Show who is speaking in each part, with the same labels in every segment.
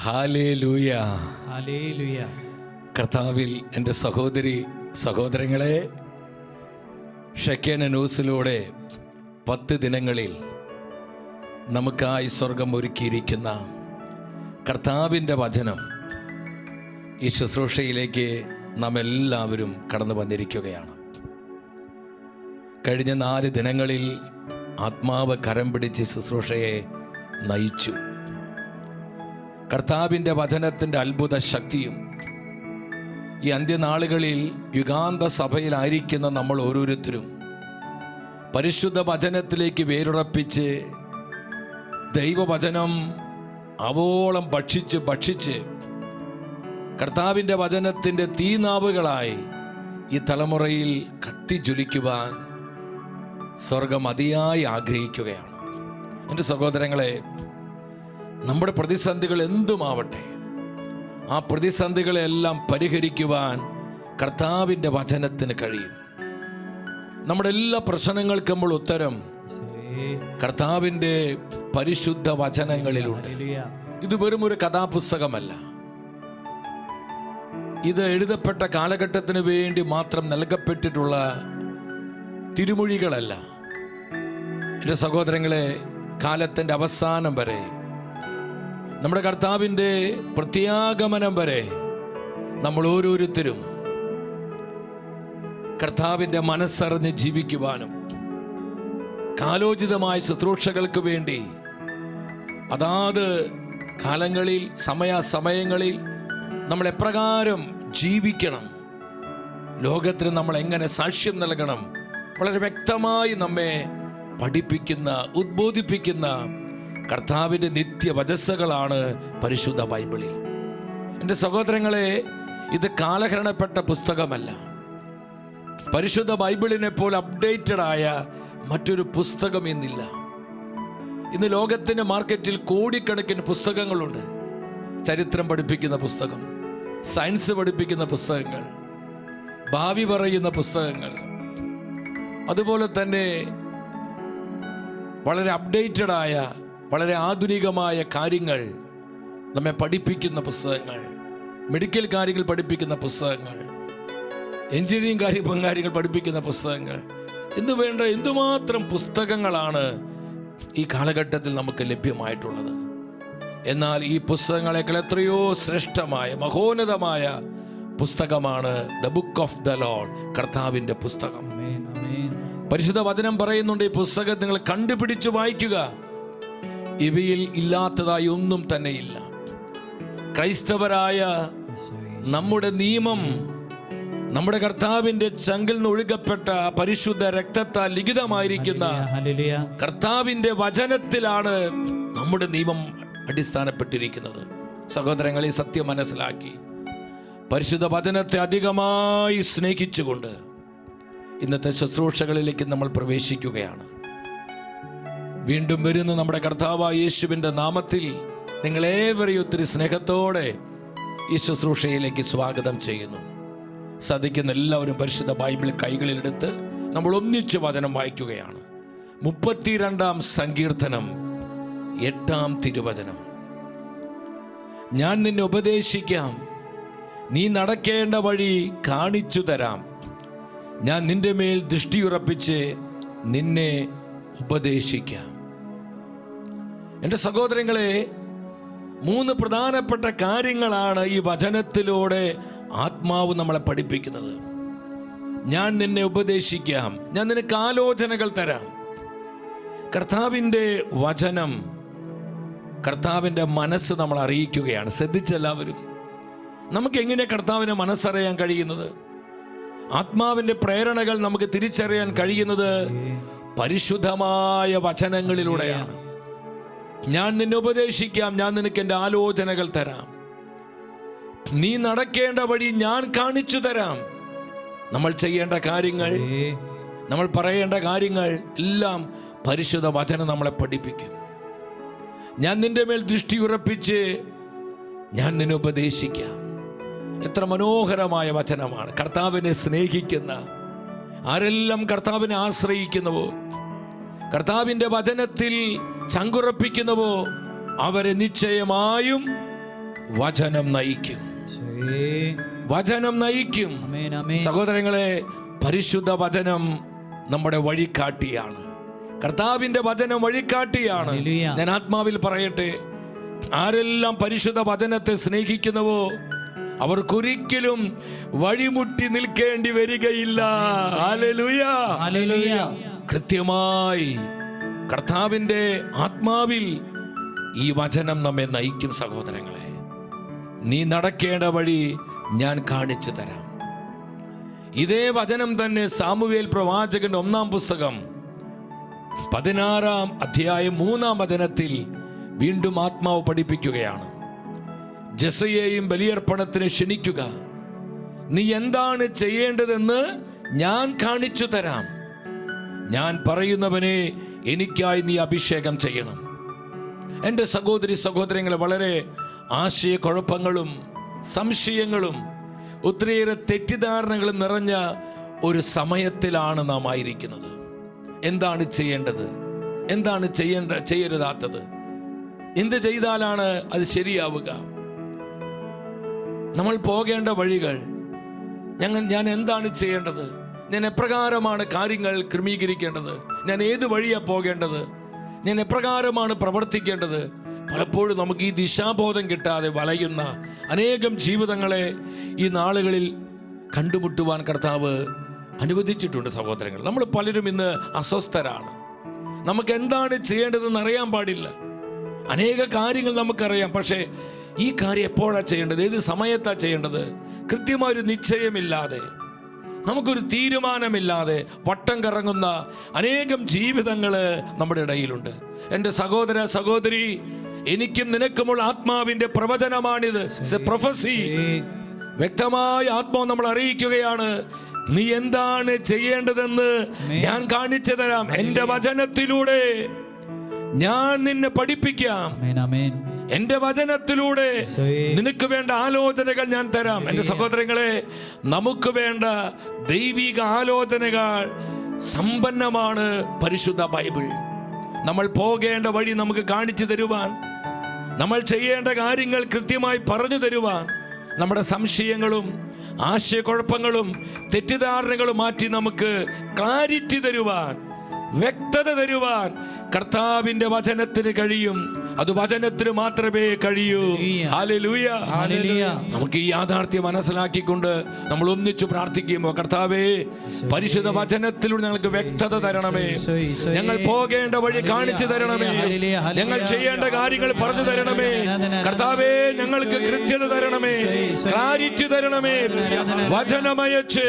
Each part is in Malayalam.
Speaker 1: ഹല്ലേലൂയ.
Speaker 2: ഹല്ലേലൂയ.
Speaker 1: കർത്താവിൽ എൻ്റെ സഹോദരി സഹോദരങ്ങളെ, ഷെക്കേന ന്യൂസിലൂടെ 10 ദിനങ്ങളിൽ നമുക്കായി സ്വർഗം ഒരുക്കിയിരിക്കുന്ന കർത്താവിൻ്റെ വചനം ഈ ശുശ്രൂഷയിലേക്ക് നാം എല്ലാവരും കടന്നു വന്നിരിക്കുകയാണ്. കഴിഞ്ഞ 4 ദിനങ്ങളിൽ ആത്മാവ് കരം പിടിച്ച് ശുശ്രൂഷയെ നയിച്ചു. കർത്താവിൻ്റെ വചനത്തിൻ്റെ അത്ഭുത ശക്തിയും ഈ അന്ത്യനാളുകളിൽ യുഗാന്ത സഭയിലായിരിക്കുന്ന നമ്മൾ ഓരോരുത്തരും പരിശുദ്ധ വചനത്തിലേക്ക് വേരുറപ്പിച്ച് ദൈവവചനം അവോളം ഭക്ഷിച്ച് കർത്താവിൻ്റെ വചനത്തിൻ്റെ തീനാവുകളായി ഈ തലമുറയിൽ കത്തിജ്വലിക്കുവാൻ സ്വർഗം അതിയായി ആഗ്രഹിക്കുകയാണ്. എൻ്റെ സഹോദരങ്ങളെ, നമ്മുടെ പ്രതിസന്ധികൾ എന്തുമാവട്ടെ, ആ പ്രതിസന്ധികളെല്ലാം പരിഹരിക്കുവാൻ കർത്താവിൻ്റെ വചനത്തിന് കഴിയും. നമ്മുടെ എല്ലാ പ്രശ്നങ്ങൾക്കും നമ്മൾ ഉത്തരം കർത്താവിൻ്റെ പരിശുദ്ധ വചനങ്ങളിലുണ്ട്. ഇത് വെറും ഒരു കഥാപുസ്തകമല്ല. ഇത് എഴുതപ്പെട്ട കാലഘട്ടത്തിന് വേണ്ടി മാത്രം നൽകപ്പെട്ടിട്ടുള്ള തിരുമൊഴികളല്ല. എൻ്റെ സഹോദരങ്ങളെ, കാലത്തിൻ്റെ അവസാനം വരെ, നമ്മുടെ കർത്താവിൻ്റെ പ്രത്യാഗമനം വരെ നമ്മൾ ഓരോരുത്തരും കർത്താവിൻ്റെ മനസ്സറിഞ്ഞ് ജീവിക്കുവാനും കാലോചിതമായ ശുശ്രൂഷകൾക്ക് വേണ്ടി അതാത് കാലങ്ങളിൽ സമയാസമയങ്ങളിൽ നമ്മൾ എപ്രകാരം ജീവിക്കണം, ലോകത്തിന് നമ്മൾ എങ്ങനെ സാക്ഷ്യം നൽകണം, വളരെ വ്യക്തമായി നമ്മെ പഠിപ്പിക്കുന്ന, ഉദ്ബോധിപ്പിക്കുന്ന കർത്താവിൻ്റെ നിത്യവചസ്സുകളാണ് പരിശുദ്ധ ബൈബിളിൽ. എൻ്റെ സഹോദരങ്ങളെ, ഇത് കാലഹരണപ്പെട്ട പുസ്തകമല്ല. പരിശുദ്ധ ബൈബിളിനെ പോലെ അപ്ഡേറ്റഡ് ആയ മറ്റൊരു പുസ്തകം ഇന്നില്ല. ഇന്ന് ലോകത്തിൻ്റെ മാർക്കറ്റിൽ കോടിക്കണക്കിന് പുസ്തകങ്ങളുണ്ട്. ചരിത്രം പഠിപ്പിക്കുന്ന പുസ്തകം, സയൻസ് പഠിപ്പിക്കുന്ന പുസ്തകങ്ങൾ, ഭാവി പറയുന്ന പുസ്തകങ്ങൾ, അതുപോലെ തന്നെ വളരെ അപ്ഡേറ്റഡ് ആയ, വളരെ ആധുനികമായ കാര്യങ്ങൾ നമ്മെ പഠിപ്പിക്കുന്ന പുസ്തകങ്ങൾ, മെഡിക്കൽ കാര്യങ്ങൾ പഠിപ്പിക്കുന്ന പുസ്തകങ്ങൾ, എഞ്ചിനീയറിംഗ് കാര്യങ്ങൾ പഠിപ്പിക്കുന്ന പുസ്തകങ്ങൾ, എന്ന് വേണ്ട എന്തുമാത്രം പുസ്തകങ്ങളാണ് ഈ കാലഘട്ടത്തിൽ നമുക്ക് ലഭ്യമായിട്ടുള്ളത്. എന്നാൽ ഈ പുസ്തകങ്ങളെക്കാൾ എത്രയോ ശ്രേഷ്ഠമായ, മഹോന്നതമായ പുസ്തകമാണ് the book of the Lord, കർത്താവിൻ്റെ പുസ്തകം. പരിശുദ്ധ വചനം പറയുന്നുണ്ട്, ഈ പുസ്തകം നിങ്ങൾ കണ്ടുപിടിച്ചു വായിക്കുക, ഇവയിൽ ഇല്ലാത്തതായി ഒന്നും തന്നെ ഇല്ല. ക്രൈസ്തവരായ നമ്മുടെ നിയമം നമ്മുടെ കർത്താവിൻ്റെ ചങ്കിൽ നിന്ന് ഒഴുകപ്പെട്ട പരിശുദ്ധ രക്തത്താൽ ലിഖിതമായിരിക്കുന്ന കർത്താവിൻ്റെ വചനത്തിലാണ് നമ്മുടെ നിയമം അടിസ്ഥാനപ്പെട്ടിരിക്കുന്നത്. സഹോദരങ്ങളെ, സത്യം മനസ്സിലാക്കി പരിശുദ്ധ വചനത്തെ അധികമായി സ്നേഹിച്ചുകൊണ്ട് ഇന്നത്തെ ശുശ്രൂഷകളിലേക്ക് നമ്മൾ പ്രവേശിക്കുകയാണ്. വീണ്ടും വരുന്ന നമ്മുടെ കർത്താവായ യേശുവിൻ്റെ നാമത്തിൽ നിങ്ങളേവരെയും ഒത്തിരി സ്നേഹത്തോടെ ഈ ശുശ്രൂഷയിലേക്ക് സ്വാഗതം ചെയ്യുന്നു. സാധിക്കുന്ന എല്ലാവരും പരിശുദ്ധ ബൈബിൾ കൈകളിലെടുത്ത് നമ്മൾ ഒന്നിച്ച് വചനം വായിക്കുകയാണ്. 32-ാം സങ്കീർത്തനം 8-ാം തിരുവചനം. ഞാൻ നിന്നെ ഉപദേശിക്കാം, നീ നടക്കേണ്ട വഴി കാണിച്ചു തരാം, ഞാൻ നിന്റെ മേൽ ദൃഷ്ടിയുറപ്പിച്ച് നിന്നെ ഉപദേശിക്കാം. എൻ്റെ സഹോദരങ്ങളെ, 3 പ്രധാനപ്പെട്ട കാര്യങ്ങളാണ് ഈ വചനത്തിലൂടെ ആത്മാവ് നമ്മളെ പഠിപ്പിക്കുന്നത്. ഞാൻ നിന്നെ ഉപദേശിക്കാം, ഞാൻ നിനക്ക് ആലോചനകൾ തരാം. കർത്താവിൻ്റെ വചനം കർത്താവിൻ്റെ മനസ്സ് നമ്മൾ അറിയിക്കുകയാണ്. ശ്രദ്ധിച്ചെല്ലാവരും, നമുക്ക് എങ്ങനെ കർത്താവിൻ്റെ മനസ്സറിയാൻ കഴിയുന്നത്? ആത്മാവിൻ്റെ പ്രേരണകൾ നമുക്ക് തിരിച്ചറിയാൻ കഴിയുന്നത് പരിശുദ്ധമായ വചനങ്ങളിലൂടെയാണ്. ഞാൻ നിന്നെ ഉപദേശിക്കാം, ഞാൻ നിനക്ക് എൻ്റെ ആലോചനകൾ തരാം, നീ നടക്കേണ്ട വഴി ഞാൻ കാണിച്ചു തരാം. നമ്മൾ ചെയ്യേണ്ട കാര്യങ്ങൾ, നമ്മൾ പറയേണ്ട കാര്യങ്ങൾ എല്ലാം പരിശുദ്ധ വചനം നമ്മളെ പഠിപ്പിക്കും. ഞാൻ നിന്റെ മേൽ ദൃഷ്ടി ഉറപ്പിച്ച് ഞാൻ നിന്നെ ഉപദേശിക്കാം. എത്ര മനോഹരമായ വചനമാണ്! കർത്താവിനെ സ്നേഹിക്കുന്ന ആരെല്ലാം കർത്താവിനെ ആശ്രയിക്കുന്നുവോ, കർത്താവിൻ്റെ വചനത്തിൽ ചങ്കുറപ്പിക്കുന്നുവോ, അവരെ നിശ്ചയമായും വചനം നയിക്കും. വചനം നയിക്കും. സഹോദരങ്ങളെ, പരിശുദ്ധ വചനം നമ്മുടെ വഴികാട്ടിയാണ്. കർത്താവിന്റെ വചനം വഴികാട്ടിയാണ്. ഞാൻ ആത്മാവിൽ പറയട്ടെ, ആരെല്ലാം പരിശുദ്ധ വചനത്തെ സ്നേഹിക്കുന്നുവോ അവർക്കൊരിക്കലും വഴിമുട്ടി നിൽക്കേണ്ടി വരികയില്ല. Hallelujah, hallelujah. കൃത്യമായി കർത്താവിന്റെ ആത്മാവിൽ ഈ വചനം നമ്മെ നയിക്കും. സഹോദരങ്ങളെ, നീ നടക്കേണ്ട വഴി ഞാൻ കാണിച്ചു തരാം. ഇതേ വചനം തന്നെ സാമുവേൽ പ്രവാചകന്റെ 1-ാം പുസ്തകം 16-ാം അധ്യായം 3-ാം വചനത്തിൽ വീണ്ടും ആത്മാവ് പഠിപ്പിക്കുകയാണ്. ജെസയെയും ബലിയർപ്പണത്തിന് ക്ഷണിക്കുക, നീ എന്താണ് ചെയ്യേണ്ടതെന്ന് ഞാൻ കാണിച്ചു തരാം. ഞാൻ പറയുന്നവനെ എനിക്കായി നീ അഭിഷേകം ചെയ്യണം. എൻ്റെ സഹോദരി സഹോദരങ്ങളെ, വളരെ ആശയക്കുഴപ്പങ്ങളും സംശയങ്ങളും ഒത്തിരിയേറെ തെറ്റിദ്ധാരണകളും നിറഞ്ഞ ഒരു സമയത്തിലാണ് നാം ആയിരിക്കുന്നത്. എന്താണ് ചെയ്യേണ്ടത്, എന്താണ് ചെയ്യരുതാത്തത്, എന്ത് ചെയ്താലാണ് അത് ശരിയാവുക, നമ്മൾ പോകേണ്ട വഴികൾ, ഞാൻ എന്താണ് ചെയ്യേണ്ടത്, ഞാൻ എപ്രകാരമാണ് കാര്യങ്ങൾ ക്രമീകരിക്കേണ്ടത്, ഞാൻ ഏത് വഴിയാണ് പോകേണ്ടത്, ഞാൻ എപ്രകാരമാണ് പ്രവർത്തിക്കേണ്ടത്. പലപ്പോഴും നമുക്ക് ഈ ദിശാബോധം കിട്ടാതെ വലയുന്ന അനേകം ജീവിതങ്ങളെ ഈ നാളുകളിൽ കണ്ടുമുട്ടുവാൻ കർത്താവ് അനുവദിച്ചിട്ടുണ്ട്. സഹോദരങ്ങൾ, നമ്മൾ പലരും ഇന്ന് അസ്വസ്ഥരാണ്. നമുക്ക് എന്താണ് ചെയ്യേണ്ടതെന്ന് അറിയാൻ പാടില്ല. അനേക കാര്യങ്ങൾ നമുക്കറിയാം, പക്ഷേ ഈ കാര്യം എപ്പോഴാണ് ചെയ്യേണ്ടത്, ഏത് സമയത്താണ് ചെയ്യേണ്ടത്, കൃത്യമായൊരു നിശ്ചയമില്ലാതെ, നമുക്കൊരു തീരുമാനമില്ലാതെ വട്ടം കറങ്ങുന്ന അനേകം ജീവിതങ്ങൾ നമ്മുടെ ഇടയിലുണ്ട്. എൻ്റെ സഹോദര സഹോദരി, എനിക്കും നിനക്കുമുള്ള ആത്മാവിന്റെ പ്രവചനമാണിത്. പ്രൊഫസി. വ്യക്തമായ ആത്മാവ് നമ്മൾ അറിയിക്കുകയാണ്, നീ എന്താണ് ചെയ്യേണ്ടതെന്ന് ഞാൻ കാണിച്ചു തരാം. എൻ്റെ വചനത്തിലൂടെ ഞാൻ നിന്നെ പഠിപ്പിക്കാം. എന്റെ വചനത്തിലൂടെ നിനക്ക് വേണ്ട ആലോചനകൾ ഞാൻ തരാം. എൻ്റെ സഹോദരങ്ങളെ, നമുക്ക് വേണ്ട ദൈവിക ആലോചനകൾ സമ്പന്നമാണ് പരിശുദ്ധ ബൈബിൾ. നമ്മൾ പോകേണ്ട വഴി നമുക്ക് കാണിച്ചു തരുവാൻ, നമ്മൾ ചെയ്യേണ്ട കാര്യങ്ങൾ കൃത്യമായി പറഞ്ഞു തരുവാൻ, നമ്മുടെ സംശയങ്ങളും ആശയക്കുഴപ്പങ്ങളും തെറ്റിദ്ധാരണകളും മാറ്റി നമുക്ക് ക്ലാരിറ്റി തരുവാൻ, വ്യക്തത തരുവാൻ കർത്താവിന്റെ വചനത്തിന് കഴിയും. അത് വചനത്തിന് മാത്രമേ കഴിയൂ. Hallelujah, hallelujah. നമുക്ക് ഈ യാഥാർത്ഥ്യം മനസ്സിലാക്കിക്കൊണ്ട് നമ്മൾ ഒന്നിച്ചു പ്രാർത്ഥിക്കുമ്പോൾ, കർത്താവേ, പരിശുദ്ധ വചനത്തിലൂടെ ഞങ്ങൾക്ക് വ്യക്തത തരണമേ, ഞങ്ങൾ പോകേണ്ട വഴി കാണിച്ചു തരണമേ, ഞങ്ങൾ ചെയ്യേണ്ട കാര്യങ്ങൾ പറഞ്ഞു തരണമേ. കർത്താവേ, ഞങ്ങൾക്ക് കൃത്യത തരണമേ, ക്ലാരിറ്റി തരണമേ. വചനമയച്ച്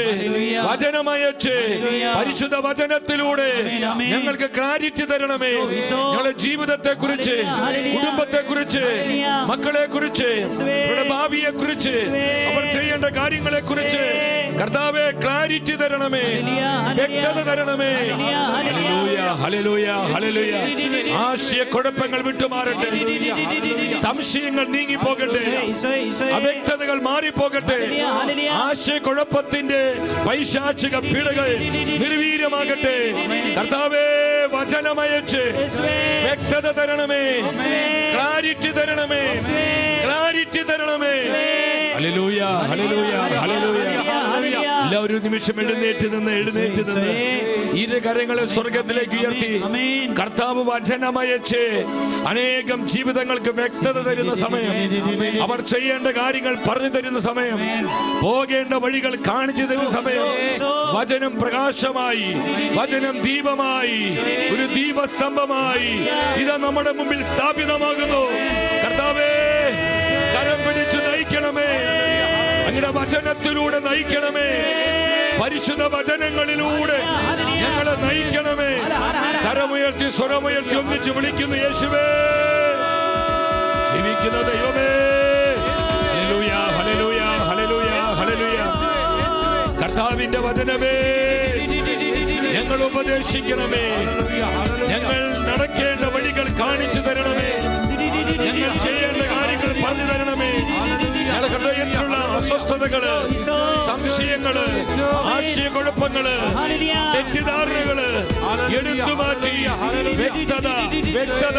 Speaker 1: പരിശുദ്ധ വചനത്തിലൂടെ ഞങ്ങൾക്ക് ക്ലാരിറ്റി തരണമേ. ഞങ്ങളുടെ ജീവിതത്തെ കുറിച്ച്, കുടുംബത്തെ കുറിച്ച്, മക്കളെ കുറിച്ച്, അവരുടെ ഭാവിയെ കുറിച്ച്, അവർ ചെയ്യേണ്ട കാര്യങ്ങളെ കുറിച്ച് കർത്താവേ ക്ലാരിറ്റി തരണമേ, വ്യക്തത തരണമേ. Hallelujah, hallelujah, hallelujah. ആശയക്കുഴപ്പങ്ങൾ വിട്ടുമാറട്ടെ, സംശയങ്ങൾ നീങ്ങിപ്പോകട്ടെ, അവ്യക്തതകൾ മാറിപ്പോകട്ടെ, ആശയക്കുഴപ്പത്തിന്റെ പൈശാചിക പീഡകൾ നിർവീര്യമാകട്ടെ. കർത്താവേ, വചനമയച്ച് വ്യക്തത തരണമേ, ക്ലാരിറ്റി തരണമേ, ക്ലാരിറ്റി തരണമേ. Hallelujah, hallelujah, hallelujah. എല്ലാവരും നിമിഷം എഴുന്നേറ്റ് നിന്ന് ഇരു കരങ്ങളെ സ്വർഗത്തിലേക്ക് ഉയർത്തി കർത്താവ് വചനമയച്ച് അനേകം ജീവിതങ്ങൾക്ക് വ്യക്തത തരുന്ന സമയം, അവർ ചെയ്യേണ്ട കാര്യങ്ങൾ പറഞ്ഞു തരുന്ന സമയം, പോകേണ്ട വഴികൾ കാണിച്ചു തരുന്ന സമയം, വചനം പ്രകാശമായി, വചനം ദീപമായി, ഒരു ദീപസ്തംഭമായി ഇതാ നമ്മുടെ മുമ്പിൽ സ്ഥാപിതമാകുന്നു. കർത്താവേ, കരം പിടിച്ചു നയിക്കണമേ, അങ്ങയുടെ വചനത്തിലൂടെ നയിക്കണമേ, പരിശുദ്ധ വചനങ്ങളിലൂടെ ഞങ്ങളെ നയിക്കണമേ. കരമുയർത്തി സ്വരമുയർത്തി ഒന്നിച്ച് വിളിക്കുന്നു, യേശുവേ, ജീവിക്കുന്ന ദൈവമേ. Hallelujah, hallelujah, hallelujah, hallelujah. കർത്താവിന്റെ വചനമേ, ഞങ്ങൾ ഉപദേശിക്കണമേ, ഞങ്ങൾ നടക്കേണ്ട വഴികൾ കാണിച്ചു തരണമേ, ഞങ്ങൾ ചെയ്യേണ്ട കാര്യങ്ങൾ പറഞ്ഞു തരണമേ. ഞങ്ങളുടെ ഹൃദയത്തിലുള്ള അസ്വസ്ഥതകള്, സംശയങ്ങള്, ആശയക്കുഴപ്പങ്ങള്, തെറ്റിദ്ധാരണകള്, എടുത്തു മാറ്റി വ്യക്തത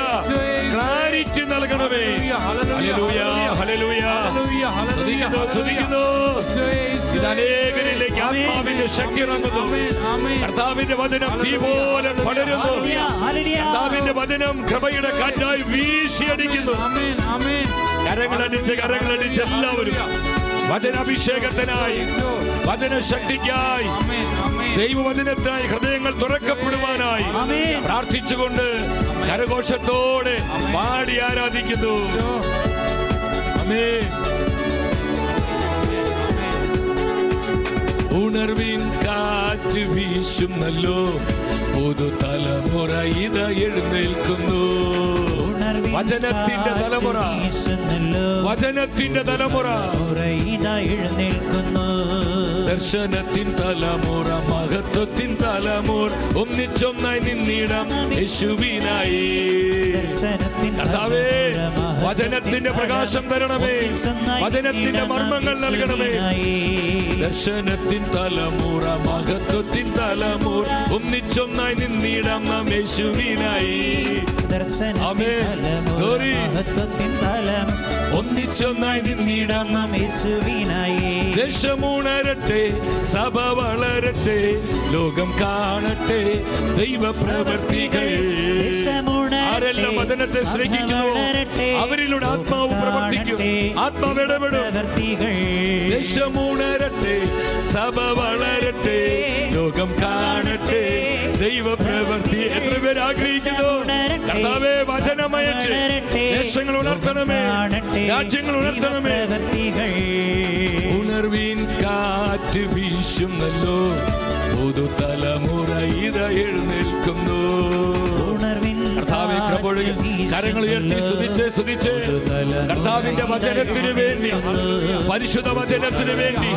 Speaker 1: ക്ലാരിറ്റി നൽകണമേ. Hallelujah, hallelujah. സ്തുതിക്കുന്നു. ഇത് അനേകരിലേക്ക് ആത്മാവിന്റെ ശക്തി ഇറങ്ങുന്നു. കർത്താവിന്റെ വചനം തീ പോലെ പടരുന്നു. കർത്താവിന്റെ വചനം കൃപയുടെ കാറ്റായി വീശിയടിക്കുന്നു. കരങ്ങളടിച്ച് എല്ലാവരും വചനാഭിഷേകത്തിനായി, വചനശക്തിക്കായി, ദൈവവചനത്തിനായി ഹൃദയങ്ങൾ തുറക്കപ്പെടുവാനായി പ്രാർത്ഥിച്ചുകൊണ്ട് കരഘോഷത്തോടെ പാടി ആരാധിക്കുന്നു. ആമേൻ. ഉണർവിൻ കാറ്റ് വീശുന്നല്ലോ, പുതുതലമുറ ഇതാ എഴുന്നേൽക്കുന്നു. വചനത്തിന്റെ തലമുറ, വചനത്തിന്റെ തലമുറ ഇതാ എഴുന്നേൽക്കുന്നു. ദർശനത്തിൻ തലമുറ, മഹത്വത്തിൻ തലമുറ, ഒന്നിച്ചൊന്നായി നിന്നിടാം യേശുവിനായി. കർത്താവേ, വചനത്തിന്റെ പ്രകാശം തരണമേ, വചനത്തിന്റെ മർമ്മങ്ങൾ നൽകണമേ. ദർശനത്തിൻ തലമുറ, മഹത്വത്തിൻ തലമുറ, ഒന്നിച്ചൊന്നായി നിന്നിടാം നാം യേശുവിനായി. ഒന്നിച്ചൊന്നായി നിന്നിടാം നാം യേശുവിനായി. ദേശമുണരട്ടെ, സഭ വളരട്ടെ, ലോകം കാണട്ടെ ദൈവപ്രവർത്തികൾ. ആരെല്ലാം വചനത്തെ സ്നേഹിക്കുന്നു അവരിലൂടെ ആത്മാവ് പ്രവർത്തിക്കും, ആത്മാവ് ഇടപെടും. ദേശമുണരട്ടെ, സഭ വളരട്ടെ, ലോകം കാണട്ടെ ദൈവപ്രവർത്തി. എത്ര പേര് ആഗ്രഹിക്കുന്നു? കർത്താവേ, വചനമയച്ച് ദേശങ്ങൾ ഉണർത്തണമേ, രാജ്യങ്ങൾ ഉണർത്തണമേ. ഉണർവിൻ കാറ്റ് വീശുന്നല്ലോ, പുതുതലമുറ ഇതാ എഴുന്നേൽക്കുന്നു. കർത്താവേ, കൃപയൊഴുകി കരങ്ങൾ ഉയർത്തി സ്തുതിച്ച് കർത്താവിന്റെ വചനത്തിന് വേണ്ടി, പരിശുദ്ധ വചനത്തിന് വേണ്ടി,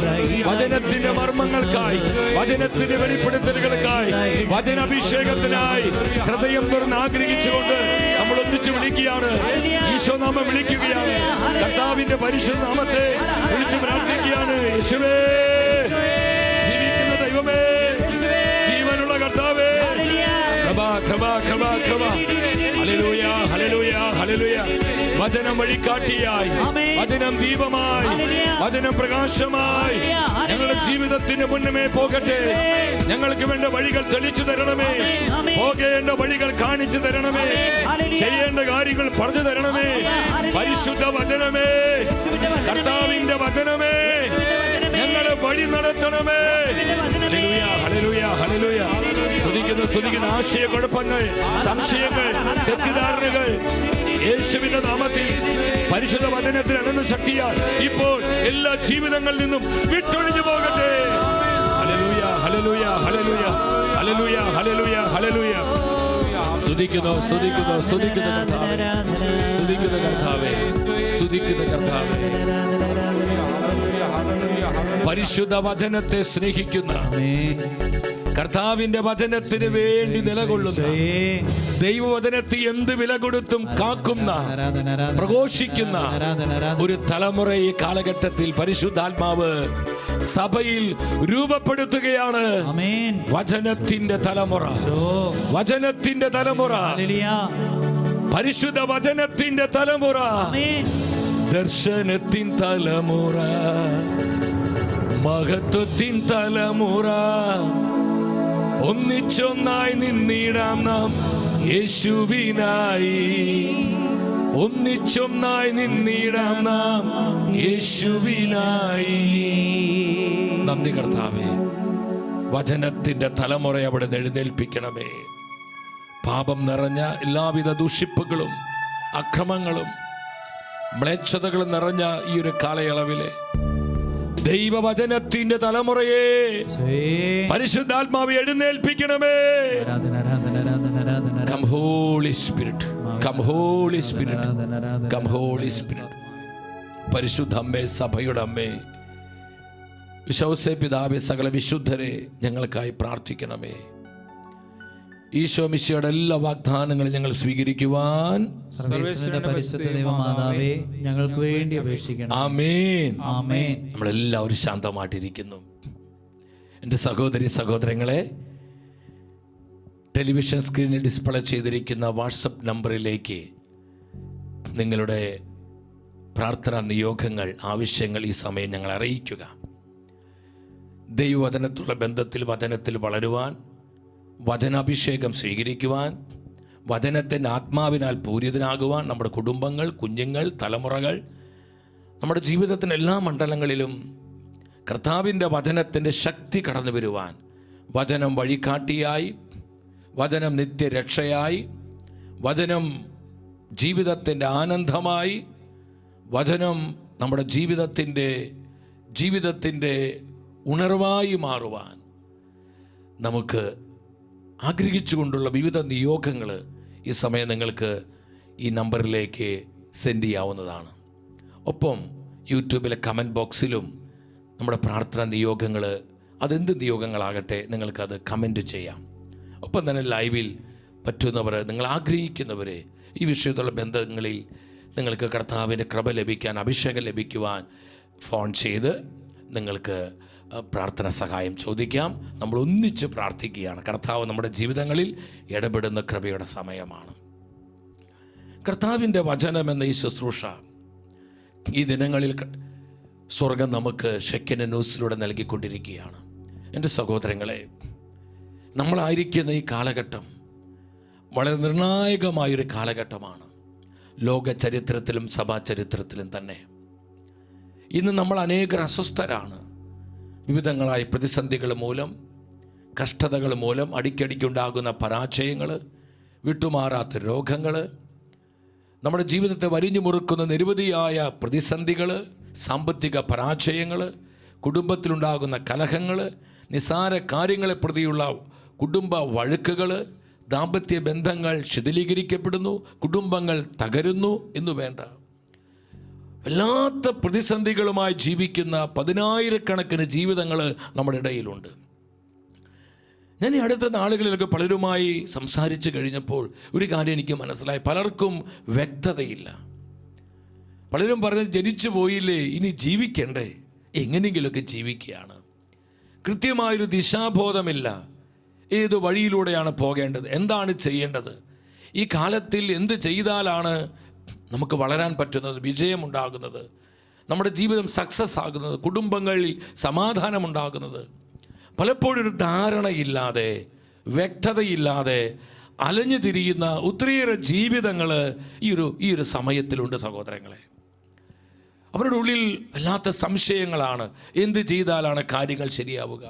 Speaker 1: വചനത്തിന്റെ മർമ്മങ്ങൾക്കായി, വചനത്തിന്റെ വെളിപ്പെടുത്തലുകൾക്കായി, വചനാഭിഷേകത്തിനായി ഹൃദയം തുറന്ന് ആഗ്രഹിച്ചുകൊണ്ട് നമ്മൾ ഒന്നിച്ച് വിളിക്കുകയാണ്. ഈശോ നാമം വിളിക്കുകയാണ്. കർത്താവിന്റെ പരിശുദ്ധ നാമത്തെ വിളിച്ചു പ്രാർത്ഥിക്കുകയാണ്. യേശുവേ, ജീവിക്കുന്ന ദൈവമേ, ജീവനുള്ള കർത്താവേ, കൃപ. Hallelujah, hallelujah, hallelujah. വചനം വഴികാട്ടിയായി, വചനം ദീപമായി, വചനം പ്രകാശമായി ഞങ്ങളുടെ ജീവിതത്തിന് മുന്നമേ പോകട്ടെ. ഞങ്ങൾക്ക് വേണ്ട വഴികൾ തെളിച്ചു തരണമേ, പോകേണ്ട വഴികൾ കാണിച്ചു തരണമേ, ചെയ്യേണ്ട കാര്യങ്ങൾ പറഞ്ഞു തരണമേ. പരിശുദ്ധ വചനമേ, കർത്താവിന്റെ വചനമേ, ഞങ്ങളെ വഴി നടത്തണമേ. Hallelujah, hallelujah, hallelujah. സ്തുതിക്കുന്ന ആശയക്കുഴപ്പങ്ങൾ, സംശയങ്ങൾ, തെറ്റിദ്ധാരണകൾ യേശുവിന്റെ നാമത്തിൽ പരിശുദ്ധ വചനത്തിൽ അനന്ത ശക്തിയാൽ ഇപ്പോൾ എല്ലാ ജീവിതങ്ങളിൽ നിന്നും വിട്ടൊഴിഞ്ഞു പോകട്ടെ. Hallelujah, hallelujah, hallelujah, hallelujah, hallelujah, hallelujah. സ്തുതിക്കുന്നു കർത്താവേ, സ്തുതിക്കുന്ന കർത്താവേ. പരിശുദ്ധ വചനത്തെ സ്നേഹിക്കുന്ന, കർത്താവിന്റെ വചനത്തിന് വേണ്ടി നിലകൊള്ളുന്ന, ദൈവവചനത്തെ എന്ത് വില കൊടുത്തും കാക്കുന്ന, പ്രഘോഷിക്കുന്ന ഒരു തലമുറ ഈ കാലഘട്ടത്തിൽ പരിശുദ്ധാത്മാവ് സഭയിൽ രൂപപ്പെടുത്തുകയാണ്. വചനത്തിന്റെ തലമുറ, വചനത്തിന്റെ തലമുറ, പരിശുദ്ധ വചനത്തിന്റെ തലമുറ, ദർശനത്തിൻ തലമുറ, മഹത്വത്തിൻ തലമുറ, ഒന്നിച്ചൊന്നായി നിന്നിടാം നാം യേശുവിനായി. ഒന്നിച്ചൊന്നായി നിന്നിടാം നാം യേശുവിനായി. നന്ദി കർത്താവേ, വചനത്തിന്റെ തലമുറ അവിടെ എഴുന്നേൽപ്പിക്കണമേ. പാപം നിറഞ്ഞ എല്ലാവിധ ദുഷിപ്പുകളും അക്രമങ്ങളും മ്ലേച്ഛതകളും നിറഞ്ഞ ഈ ഒരു കാലയളവിലെ ദൈവവചനത്തിന്റെ തലമുറയെ പരിശുദ്ധാത്മാവ് എഴുന്നേൽപ്പിക്കണമേ. Come holy spirit, come holy spirit, come holy spirit. പരിശുദ്ധ അമ്മേ, സഭയുടെ അമ്മേ, വിശ്വാസ പിതാവേ, സകല വിശുദ്ധരെ ഞങ്ങൾക്കായി പ്രാർത്ഥിക്കണമേ. ഈശോ മിശിഹായുടെ എല്ലാ വാഗ്ദാനങ്ങളും ഞങ്ങൾ സ്വീകരിക്കുവാൻ
Speaker 2: പരിശുദ്ധ ദൈവമാതാവേ ഞങ്ങൾക്ക് വേണ്ടി അപേക്ഷിക്കണം.
Speaker 1: ആമേൻ, ആമേൻ. നമ്മളെല്ലാവരും ശാന്തമായിട്ടിരിക്കുന്നു. എൻ്റെ സഹോദരി സഹോദരങ്ങളെ, ടെലിവിഷൻ സ്ക്രീനിൽ ഡിസ്പ്ലേ ചെയ്തിരിക്കുന്ന വാട്സപ്പ് നമ്പറിലേക്ക് നിങ്ങളുടെ പ്രാർത്ഥനാ നിയോഗങ്ങൾ, ആവശ്യങ്ങൾ ഈ സമയം ഞങ്ങൾ അറിയിക്കുക. ദൈവവചനത്തുള്ള ബന്ധത്തിൽ, വചനത്തിൽ വളരുവാൻ, വചനാഭിഷേകം സ്വീകരിക്കുവാൻ, വചനത്തിൻ്റെ ആത്മാവിനാൽ പൂരിതനാകുവാൻ നമ്മുടെ കുടുംബങ്ങൾ, കുഞ്ഞുങ്ങൾ, തലമുറകൾ, നമ്മുടെ ജീവിതത്തിൻ്റെ എല്ലാ മണ്ഡലങ്ങളിലും കർത്താവിൻ്റെ വചനത്തിൻ്റെ ശക്തി കടന്നു വരുവാൻ, വചനം വഴികാട്ടിയായി, വചനം നിത്യരക്ഷയായി, വചനം ജീവിതത്തിൻ്റെ ആനന്ദമായി, വചനം നമ്മുടെ ജീവിതത്തിൻ്റെ ഉണർവായി മാറുവാൻ നമുക്ക് ആഗ്രഹിച്ചുകൊണ്ടുള്ള വിവിധ നിയോഗങ്ങൾ ഈ സമയം നിങ്ങൾക്ക് ഈ നമ്പറിലേക്ക് സെൻഡ് ചെയ്യാവുന്നതാണ്. ഒപ്പം യൂട്യൂബിലെ കമൻറ്റ് ബോക്സിലും നമ്മുടെ പ്രാർത്ഥനാ നിയോഗങ്ങൾ, അതെന്ത് നിയോഗങ്ങളാകട്ടെ, നിങ്ങൾക്കത് കമൻറ്റ് ചെയ്യാം. ഒപ്പം തന്നെ ലൈവിൽ പറ്റുന്നവർ, നിങ്ങൾ ആഗ്രഹിക്കുന്നവർ, ഈ വിഷയത്തുള്ള ബന്ധങ്ങളിൽ നിങ്ങൾക്ക് കർത്താവിൻ്റെ കൃപ ലഭിക്കാൻ, അഭിഷേകം ലഭിക്കുവാൻ ഫോൺ ചെയ്ത് നിങ്ങൾക്ക് പ്രാർത്ഥന സഹായം ചോദിക്കാം. നമ്മൾ ഒന്നിച്ച് പ്രാർത്ഥിക്കുകയാണ്. കർത്താവ് നമ്മുടെ ജീവിതങ്ങളിൽ ഇടപെടുന്ന കൃപയുടെ സമയമാണ്. കർത്താവിൻ്റെ വചനം എന്ന ഈ ശുശ്രൂഷ ഈ ദിനങ്ങളിൽ സ്വർഗം നമുക്ക് ഷെക്കിന് ന്യൂസിലൂടെ നൽകിക്കൊണ്ടിരിക്കുകയാണ്. എൻ്റെ സഹോദരങ്ങളെ, നമ്മളായിരിക്കുന്ന ഈ കാലഘട്ടം വളരെ നിർണായകമായൊരു കാലഘട്ടമാണ്. ലോക ചരിത്രത്തിലും സഭാ ചരിത്രത്തിലും തന്നെ ഇന്ന് നമ്മൾ അനേകർ അസ്വസ്ഥരാണ്. വിവിധങ്ങളായ പ്രതിസന്ധികൾ മൂലം, കഷ്ടതകൾ മൂലം, അടിക്കടിക്കുണ്ടാകുന്ന പരാജയങ്ങൾ, വിട്ടുമാറാത്ത രോഗങ്ങൾ, നമ്മുടെ ജീവിതത്തെ വരിഞ്ഞു മുറുക്കുന്ന നിരവധിയായ പ്രതിസന്ധികൾ, സാമ്പത്തിക പരാജയങ്ങൾ, കുടുംബത്തിലുണ്ടാകുന്ന കലഹങ്ങൾ, നിസ്സാര കാര്യങ്ങളെ പ്രതിയുള്ള കുടുംബ വഴക്കുകൾ, ദാമ്പത്യ ബന്ധങ്ങൾ ശിഥിലീകരിക്കപ്പെടുന്നു, കുടുംബങ്ങൾ തകരുന്നു എന്നു വേണ്ട, വല്ലാത്ത പ്രതിസന്ധികളുമായി ജീവിക്കുന്ന പതിനായിരക്കണക്കിന് ജീവിതങ്ങൾ നമ്മുടെ ഇടയിലുണ്ട്. ഞാൻ ഈ അടുത്ത നാളുകളിലൊക്കെ പലരുമായി സംസാരിച്ച് കഴിഞ്ഞപ്പോൾ ഒരു കാര്യം എനിക്ക് മനസ്സിലായി. പലർക്കും വ്യക്തതയില്ല. പലരും പറഞ്ഞത്, ജനിച്ചു പോയില്ലേ, ഇനി ജീവിക്കണ്ടേ, എങ്ങനെയെങ്കിലുമൊക്കെ ജീവിക്കുകയാണ്. കൃത്യമായൊരു ദിശാബോധമില്ല. ഏത് വഴിയിലൂടെയാണ് പോകേണ്ടത്, എന്താണ് ചെയ്യേണ്ടത്, ഈ കാലത്തിൽ എന്ത് ചെയ്താലാണ് നമുക്ക് വളരാൻ പറ്റുന്നത്, വിജയമുണ്ടാകുന്നത്, നമ്മുടെ ജീവിതം സക്സസ് ആകുന്നത്, കുടുംബങ്ങളിൽ സമാധാനമുണ്ടാകുന്നത്. പലപ്പോഴും ഒരു ധാരണയില്ലാതെ, വ്യക്തതയില്ലാതെ അലഞ്ഞു തിരിയുന്ന ഒത്തിരിയേറെ ജീവിതങ്ങൾ ഈ ഒരു സമയത്തിലുണ്ട് സഹോദരങ്ങളെ. അവരുടെ ഉള്ളിൽ വല്ലാത്ത സംശയങ്ങളാണ്. എന്ത് ചെയ്താലാണ് കാര്യങ്ങൾ ശരിയാവുക,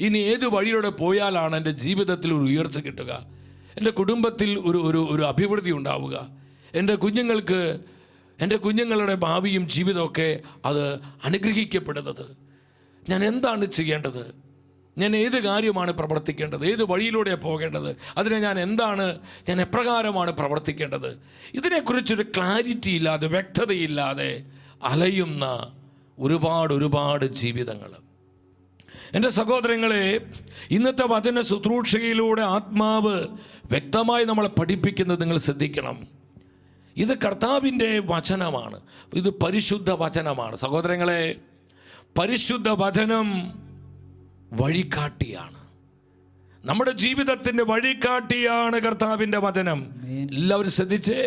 Speaker 1: ഇനി ഏത് വഴിയിലൂടെ പോയാലാണ് എൻ്റെ ജീവിതത്തിൽ ഒരു ഉയർച്ച കിട്ടുക, എൻ്റെ കുടുംബത്തിൽ ഒരു അഭിവൃദ്ധി ഉണ്ടാവുക, എൻ്റെ കുഞ്ഞുങ്ങളുടെ ഭാവിയും ജീവിതമൊക്കെ അത് അനുഗ്രഹിക്കപ്പെടുന്നത്, ഞാൻ എന്താണ് ചെയ്യേണ്ടത്, ഞാൻ ഏത് കാര്യമാണ് പ്രവർത്തിക്കേണ്ടത്, ഏത് വഴിയിലൂടെയാണ് പോകേണ്ടത്, അതിനെ ഞാൻ എപ്രകാരമാണ് പ്രവർത്തിക്കേണ്ടത്, ഇതിനെക്കുറിച്ചൊരു ക്ലാരിറ്റി ഇല്ലാതെ, വ്യക്തതയില്ലാതെ അലയുന്ന ഒരുപാട് ജീവിതങ്ങൾ. എൻ്റെ സഹോദരങ്ങളെ, ഇന്നത്തെ വചന ശുശ്രൂഷയിലൂടെ ആത്മാവ് വ്യക്തമായി നമ്മളെ പഠിപ്പിക്കുന്നത് നിങ്ങൾ ശ്രദ്ധിക്കണം. ഇത് കർത്താവിൻ്റെ വചനമാണ്, ഇത് പരിശുദ്ധ വചനമാണ്. സഹോദരങ്ങളെ, പരിശുദ്ധ വചനം വഴികാട്ടിയാണ്, നമ്മുടെ ജീവിതത്തിൻ്റെ വഴികാട്ടിയാണ് കർത്താവിൻ്റെ വചനം. എല്ലാവരും ശ്രദ്ധിച്ചേ,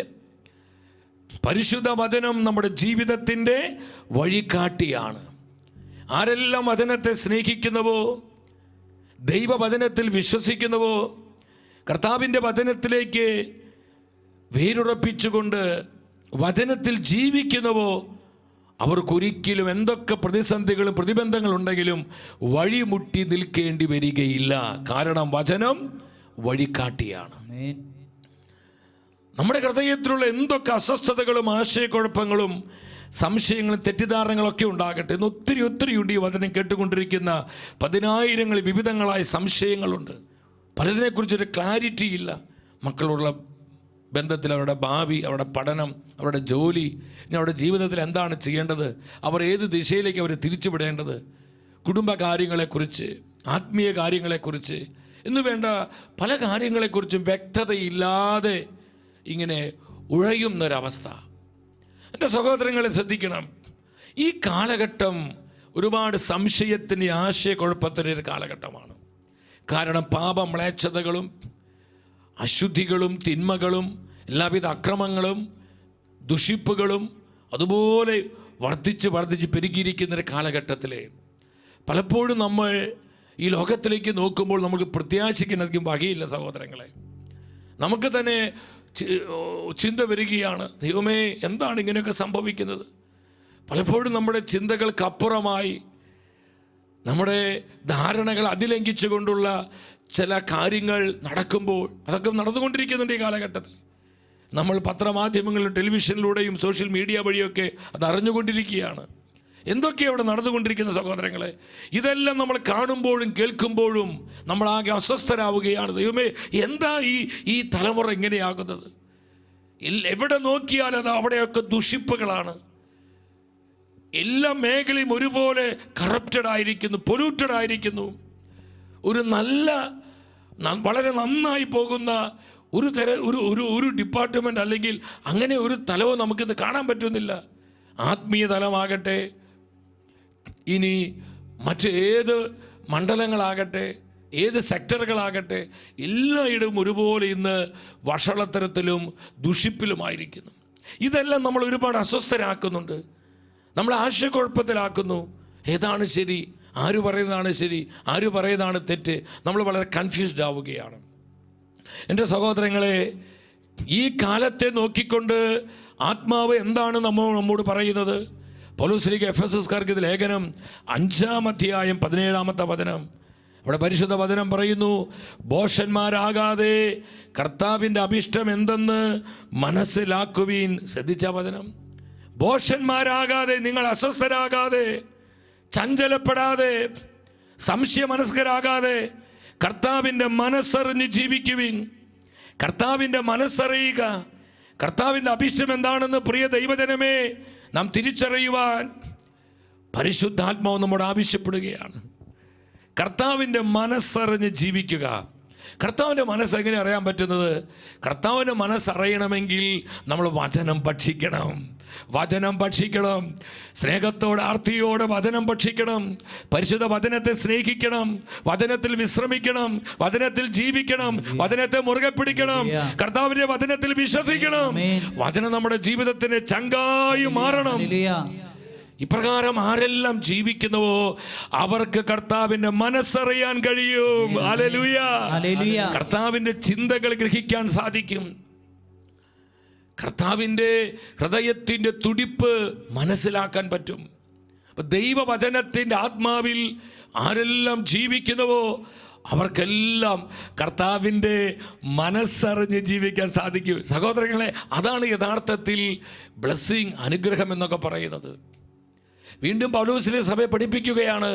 Speaker 1: പരിശുദ്ധ വചനം നമ്മുടെ ജീവിതത്തിൻ്റെ വഴികാട്ടിയാണ്. ആരെല്ലാം വചനത്തെ സ്നേഹിക്കുന്നുവോ, ദൈവവചനത്തിൽ വിശ്വസിക്കുന്നുവോ, കർത്താവിൻ്റെ വചനത്തിലേക്ക് വേരുറപ്പിച്ചുകൊണ്ട് വചനത്തിൽ ജീവിക്കുന്നുവോ, അവർക്കൊരിക്കലും എന്തൊക്കെ പ്രതിസന്ധികളും പ്രതിബന്ധങ്ങളുണ്ടെങ്കിലും വഴിമുട്ടി നിൽക്കേണ്ടി വരികയില്ല. കാരണം വചനം വഴികാട്ടിയാണ്. നമ്മുടെ ഹൃദയത്തിലുള്ള എന്തൊക്കെ അസ്വസ്ഥതകളും ആശയക്കുഴപ്പങ്ങളും സംശയങ്ങളും തെറ്റിദ്ധാരണകളൊക്കെ ഉണ്ടാകട്ടെ, ഇന്ന് ഒത്തിരി ഉണ്ട്. ഈ വചനം കേട്ടുകൊണ്ടിരിക്കുന്ന പതിനായിരങ്ങൾ വിവിധങ്ങളായ സംശയങ്ങളുണ്ട്. പലതിനെക്കുറിച്ചൊരു ക്ലാരിറ്റി ഇല്ല. മക്കളോടുള്ള ബന്ധത്തിൽ, അവരുടെ ഭാവി, അവരുടെ പഠനം, അവരുടെ ജോലി, ഇനി അവരുടെ ജീവിതത്തിൽ എന്താണ് ചെയ്യേണ്ടത്, അവർ ഏത് ദിശയിലേക്ക് അവർ തിരിച്ചുവിടേണ്ടത്, കുടുംബ കാര്യങ്ങളെക്കുറിച്ച്, ആത്മീയ കാര്യങ്ങളെക്കുറിച്ച് എന്ന് വേണ്ട പല കാര്യങ്ങളെക്കുറിച്ചും വ്യക്തതയില്ലാതെ ഇങ്ങനെ ഉഴയുന്നൊരവസ്ഥ. എൻ്റെ സഹോദരങ്ങളെ ശ്രദ്ധിക്കണം, ഈ കാലഘട്ടം ഒരുപാട് സംശയത്തിൻ്റെ ആശയക്കുഴപ്പത്തിൻ്റെ ഒരു കാലഘട്ടമാണ്. കാരണം പാപമ്ലേച്ഛതകളും അശുദ്ധികളും തിന്മകളും എല്ലാവിധ അക്രമങ്ങളും ദുഷിപ്പുകളും അതുപോലെ വർദ്ധിച്ച് പെരുകിയിരിക്കുന്നൊരു കാലഘട്ടത്തിൽ പലപ്പോഴും നമ്മൾ ഈ ലോകത്തിലേക്ക് നോക്കുമ്പോൾ നമുക്ക് പ്രത്യാശിക്കുന്നതിനും വകയില്ല സഹോദരങ്ങളെ. നമുക്ക് തന്നെ ചിന്ത വരികയാണ്, ദൈവമേ എന്താണ് ഇങ്ങനെയൊക്കെ സംഭവിക്കുന്നത്? പലപ്പോഴും നമ്മുടെ ചിന്തകൾക്കപ്പുറമായി നമ്മുടെ ധാരണകൾ അതിലംഘിച്ചുകൊണ്ടുള്ള ചില കാര്യങ്ങൾ നടക്കുമ്പോൾ, അതൊക്കെ നടന്നുകൊണ്ടിരിക്കുന്നുണ്ട് ഈ കാലഘട്ടത്തിൽ. നമ്മൾ പത്രമാധ്യമങ്ങളിലും ടെലിവിഷനിലൂടെയും സോഷ്യൽ മീഡിയ വഴിയൊക്കെ അത് അറിഞ്ഞുകൊണ്ടിരിക്കുകയാണ്. എന്തൊക്കെയാണ് അവിടെ നടന്നുകൊണ്ടിരിക്കുന്ന സഹോദരങ്ങളെ? ഇതെല്ലാം നമ്മൾ കാണുമ്പോഴും കേൾക്കുമ്പോഴും നമ്മളാകെ അസ്വസ്ഥരാവുകയാണ്. ദൈവമേ എന്താ ഈ തലമുറ ഇങ്ങനെയാകുന്നത്? എവിടെ നോക്കിയാൽ അത് അവിടെയൊക്കെ ദുഷിപ്പുകളാണ്. എല്ലാ മേഖലയും ഒരുപോലെ കറപ്റ്റഡ് ആയിരിക്കുന്നു, പൊല്യൂട്ടഡ് ആയിരിക്കുന്നു. ഒരു വളരെ നന്നായി പോകുന്ന ഒരു ഡിപ്പാർട്ട്മെൻറ്റ് അല്ലെങ്കിൽ അങ്ങനെ ഒരു തലവും നമുക്കിത് കാണാൻ പറ്റുന്നില്ല. ആത്മീയ തലമാകട്ടെ, ഇനി മറ്റേത് മണ്ഡലങ്ങളാകട്ടെ, ഏത് സെക്ടറുകളാകട്ടെ, എല്ലായിടവും ഒരുപോലെ ഇന്ന് വഷളത്തരത്തിലും ദുഷിപ്പിലുമായിരിക്കുന്നു. ഇതെല്ലാം നമ്മൾ ഒരുപാട് അസ്വസ്ഥരാക്കുന്നുണ്ട്, നമ്മൾ ആശയക്കുഴപ്പത്തിലാക്കുന്നു. ഏതാണ് ശരി, ആര് പറയുന്നതാണ് ശരി, ആര് പറയുന്നതാണ് തെറ്റ്, നമ്മൾ വളരെ കൺഫ്യൂസ്ഡ് ആവുകയാണ്. എൻ്റെ സഹോദരങ്ങളെ, ഈ കാലത്തെ നോക്കിക്കൊണ്ട് ആത്മാവ് എന്താണ് നമ്മോട് പറയുന്നത്? പൗലോസ് എഫെസസ്കാർക്ക് ഇത് ലേഖനം 5-ാം അധ്യായം 17-ാമത്തെ വചനം, അവിടെ പരിശുദ്ധ വചനം പറയുന്നു, ഭോഷന്മാരാകാതെ കർത്താവിൻ്റെ അഭിഷ്ടം എന്തെന്ന് മനസ്സിലാക്കുവീൻ. ശ്രദ്ധിച്ച വചനം, ഭോഷന്മാരാകാതെ, നിങ്ങൾ അസ്വസ്ഥരാകാതെ, ചഞ്ചലപ്പെടാതെ, സംശയമനസ്കരാകാതെ കർത്താവിൻ്റെ മനസ്സറിഞ്ഞ് ജീവിക്കുവിൻ. കർത്താവിൻ്റെ മനസ്സറിയുക, കർത്താവിൻ്റെ അഭിഷ്ടം എന്താണെന്ന് പ്രിയ ദൈവജനമേ നാം തിരിച്ചറിയുവാൻ പരിശുദ്ധാത്മാവ് നമ്മോട് ആവശ്യപ്പെടുകയാണ്. കർത്താവിൻ്റെ മനസ്സറിഞ്ഞ് ജീവിക്കുക. കർത്താവിൻ്റെ മനസ്സ് എങ്ങനെ അറിയാൻ പറ്റുന്നത്? കർത്താവിൻ്റെ മനസ്സറിയണമെങ്കിൽ നമ്മൾ വചനം ഭക്ഷിക്കണം. സ്നേഹത്തോടെ ആർത്തിയോടെ വചനം ഭക്ഷിക്കണം. പരിശുദ്ധ വചനത്തെ സ്നേഹിക്കണം, വചനത്തിൽ വിശ്രമിക്കണം, വചനത്തിൽ ജീവിക്കണം, വചനത്തെ മുറുകെ പിടിക്കണം, കർത്താവിന്റെ വചനത്തിൽ വിശ്വസിക്കണം. വചനം നമ്മുടെ ജീവിതത്തിന് ചങ്കായി മാറണം. ഇപ്രകാരം ആരെല്ലാം ജീവിക്കുന്നുവോ അവർക്ക് കർത്താവിന്റെ മനസ്സറിയാൻ കഴിയും. ഹല്ലേലൂയ. കർത്താവിന്റെ ചിന്തകൾ ഗ്രഹിക്കാൻ സാധിക്കും. കർത്താവിൻ്റെ ഹൃദയത്തിൻ്റെ തുടിപ്പ് മനസ്സിലാക്കാൻ പറ്റും. അപ്പം ദൈവവചനത്തിൻ്റെ ആത്മാവിൽ ആരെല്ലാം ജീവിക്കുന്നുവോ അവർക്കെല്ലാം കർത്താവിൻ്റെ മനസ്സറിഞ്ഞ് ജീവിക്കാൻ സാധിക്കും. സഹോദരങ്ങളെ, അതാണ് യഥാർത്ഥത്തിൽ ബ്ലെസ്സിങ്, അനുഗ്രഹം എന്നൊക്കെ പറയുന്നത്. വീണ്ടും പൗലോസിലെ സഭയെ പഠിപ്പിക്കുകയാണ്.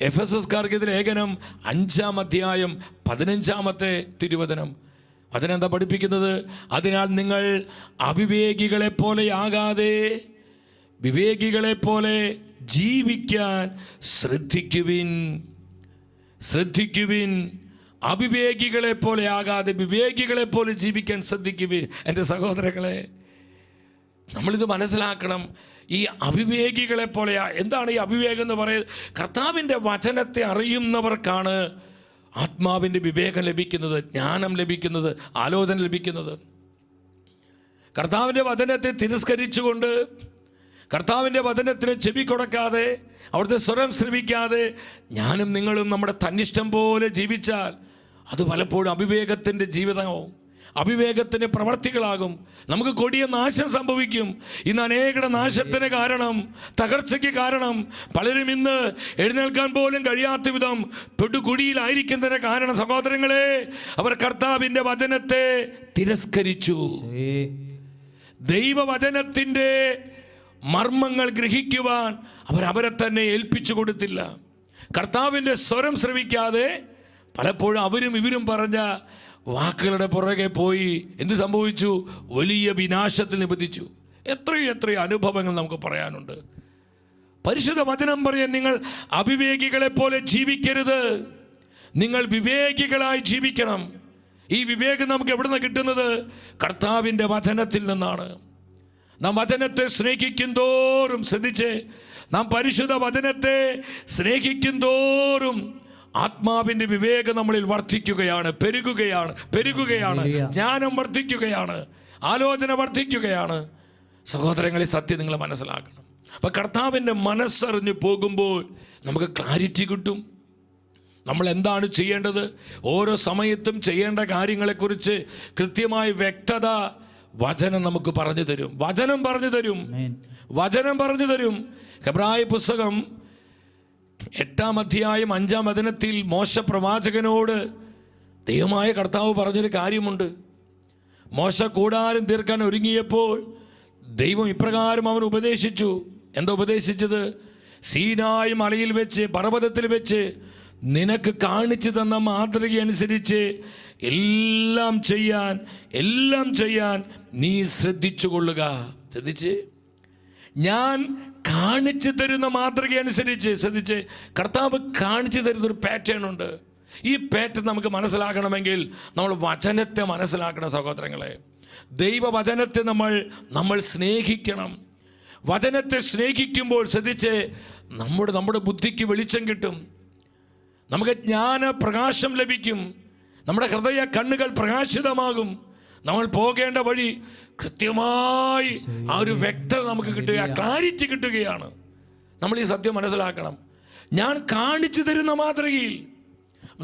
Speaker 1: എഫെസസ്കാർക്ക് ഇത് ലേഖനം 5-ാം അധ്യായം 15-ാമത്തെ തിരുവചനം. വചനം എന്താ പഠിപ്പിക്കുന്നത്? അതിനാൽ നിങ്ങൾ അവിവേകികളെ പോലെ ആകാതെ വിവേകികളെ പോലെ ജീവിക്കാൻ ശ്രദ്ധിക്കുവിൻ. അവിവേകികളെ പോലെ ആകാതെ വിവേകികളെ പോലെ ജീവിക്കാൻ ശ്രദ്ധിക്കുവിൻ. എൻ്റെ സഹോദരങ്ങളെ, നമ്മളിത് മനസ്സിലാക്കണം. ഈ അവിവേകികളെ പോലെ, എന്താണ് ഈ അവിവേകം എന്ന് പറയുന്നത്? കർത്താവിൻ്റെ വചനത്തെ അറിയുന്നവർക്കാണ് ആത്മാവിൻ്റെ വിവേകം ലഭിക്കുന്നത്, ജ്ഞാനം ലഭിക്കുന്നത്, ആലോചന ലഭിക്കുന്നത്. കർത്താവിൻ്റെ വചനത്തെ തിരസ്കരിച്ചുകൊണ്ട്, കർത്താവിൻ്റെ വചനത്തിന് ചെവി കൊടുക്കാതെ, അവിടുത്തെ സ്വരം ശ്രവിക്കാതെ ഞാനും നിങ്ങളും നമ്മുടെ തന്നിഷ്ടം പോലെ ജീവിച്ചാൽ അത് പലപ്പോഴും അവിവേകത്തിൻ്റെ ജീവിതമാവും, അവിവേകത്തിൻ്റെ പ്രവർത്തികളാകും. നമുക്ക് കൊടിയ നാശം സംഭവിക്കും. ഇന്ന് അനേകരുടെ നാശത്തിന് കാരണം, തകർച്ചയ്ക്ക് കാരണം, പലരും ഇന്ന് എഴുന്നേൽക്കാൻ പോലും കഴിയാത്ത വിധം പെടുകുഴിയിലായിരിക്കുന്നതിന് കാരണം, സഹോദരങ്ങളെ, അവർ കർത്താവിൻ്റെ വചനത്തെ തിരസ്കരിച്ചു. ദൈവവചനത്തിൻ്റെ മർമ്മങ്ങൾ ഗ്രഹിക്കുവാൻ അവരെ തന്നെ ഏൽപ്പിച്ചു കൊടുത്തില്ല. കർത്താവിൻ്റെ സ്വരം ശ്രവിക്കാതെ പലപ്പോഴും അവരും ഇവരും പറഞ്ഞ വാക്കുകളുടെ പുറകെ പോയി എന്ത് സംഭവിച്ചു? വലിയ വിനാശത്തിൽ നിബന്ധിച്ചു. എത്രയോ അനുഭവങ്ങൾ നമുക്ക് പറയാനുണ്ട്. പരിശുദ്ധ വചനം പറയാൻ, നിങ്ങൾ അവിവേകികളെ പോലെ ജീവിക്കരുത്, നിങ്ങൾ വിവേകികളായി ജീവിക്കണം. ഈ വിവേകം നമുക്ക് എവിടെ നിന്ന് കിട്ടുന്നത്? കർത്താവിൻ്റെ വചനത്തിൽ നിന്നാണ്. നാം വചനത്തെ സ്നേഹിക്കും തോറും, ശ്രദ്ധിച്ച്, നാം പരിശുദ്ധ വചനത്തെ സ്നേഹിക്കും തോറും ആത്മാവിൻ്റെ വിവേകം നമ്മളിൽ വർദ്ധിക്കുകയാണ്, പെരുകുകയാണ്. ജ്ഞാനം വർദ്ധിക്കുകയാണ്, ആലോചന വർദ്ധിക്കുകയാണ്. സഹോദരങ്ങളെ, സത്യം നിങ്ങൾ മനസ്സിലാക്കണം. അപ്പം കർത്താവിൻ്റെ മനസ്സറിഞ്ഞ് പോകുമ്പോൾ നമുക്ക് ക്ലാരിറ്റി കിട്ടും. നമ്മൾ എന്താണ് ചെയ്യേണ്ടത്, ഓരോ സമയത്തും ചെയ്യേണ്ട കാര്യങ്ങളെക്കുറിച്ച് കൃത്യമായ വ്യക്തത വചനം നമുക്ക് പറഞ്ഞു തരും. വചനം പറഞ്ഞു തരും. ഹെബ്രായ പുസ്തകം 8-ാം അധ്യായം 5-ാം വചനത്തിൽ മോശ പ്രവാചകനോട് ദൈവമായ കർത്താവ് പറഞ്ഞൊരു കാര്യമുണ്ട്. മോശ കൂടാരം തീർക്കാൻ ഒരുങ്ങിയപ്പോൾ ദൈവം ഇപ്രകാരം അവൻ ഉപദേശിച്ചു. എന്താ ഉപദേശിച്ചത്? സീനായി മലയിൽ വെച്ച്, പർവ്വതത്തിൽ വെച്ച് നിനക്ക് കാണിച്ചു തന്ന മാതൃക അനുസരിച്ച് എല്ലാം ചെയ്യാൻ നീ ശ്രദ്ധിച്ചു കൊള്ളുക. ശ്രദ്ധിച്ച്, ഞാൻ കാണിച്ചു തരുന്ന മാതൃക അനുസരിച്ച്. ശ്രദ്ധിച്ച്, കർത്താവ് കാണിച്ചു തരുന്നൊരു പാറ്റേൺ ഉണ്ട്. ഈ പാറ്റേൺ നമുക്ക് മനസ്സിലാക്കണമെങ്കിൽ നമ്മൾ വചനത്തെ മനസ്സിലാക്കണം സഹോദരങ്ങളെ. ദൈവവചനത്തെ നമ്മൾ സ്നേഹിക്കണം. വചനത്തെ സ്നേഹിക്കുമ്പോൾ ശ്രദ്ധിച്ച്, നമ്മുടെ ബുദ്ധിക്ക് വെളിച്ചം കിട്ടും, നമുക്ക് ജ്ഞാന പ്രകാശം ലഭിക്കും, നമ്മുടെ ഹൃദയ കണ്ണുകൾ പ്രകാശിതമാകും, നമ്മൾ പോകേണ്ട വഴി കൃത്യമായി ആ ഒരു വ്യക്തത നമുക്ക് കിട്ടുക, ക്ലാരിറ്റി കിട്ടുകയാണ്. നമ്മൾ ഈ സത്യം മനസ്സിലാക്കണം. ഞാൻ കാണിച്ചു തരുന്ന മാതൃകയിൽ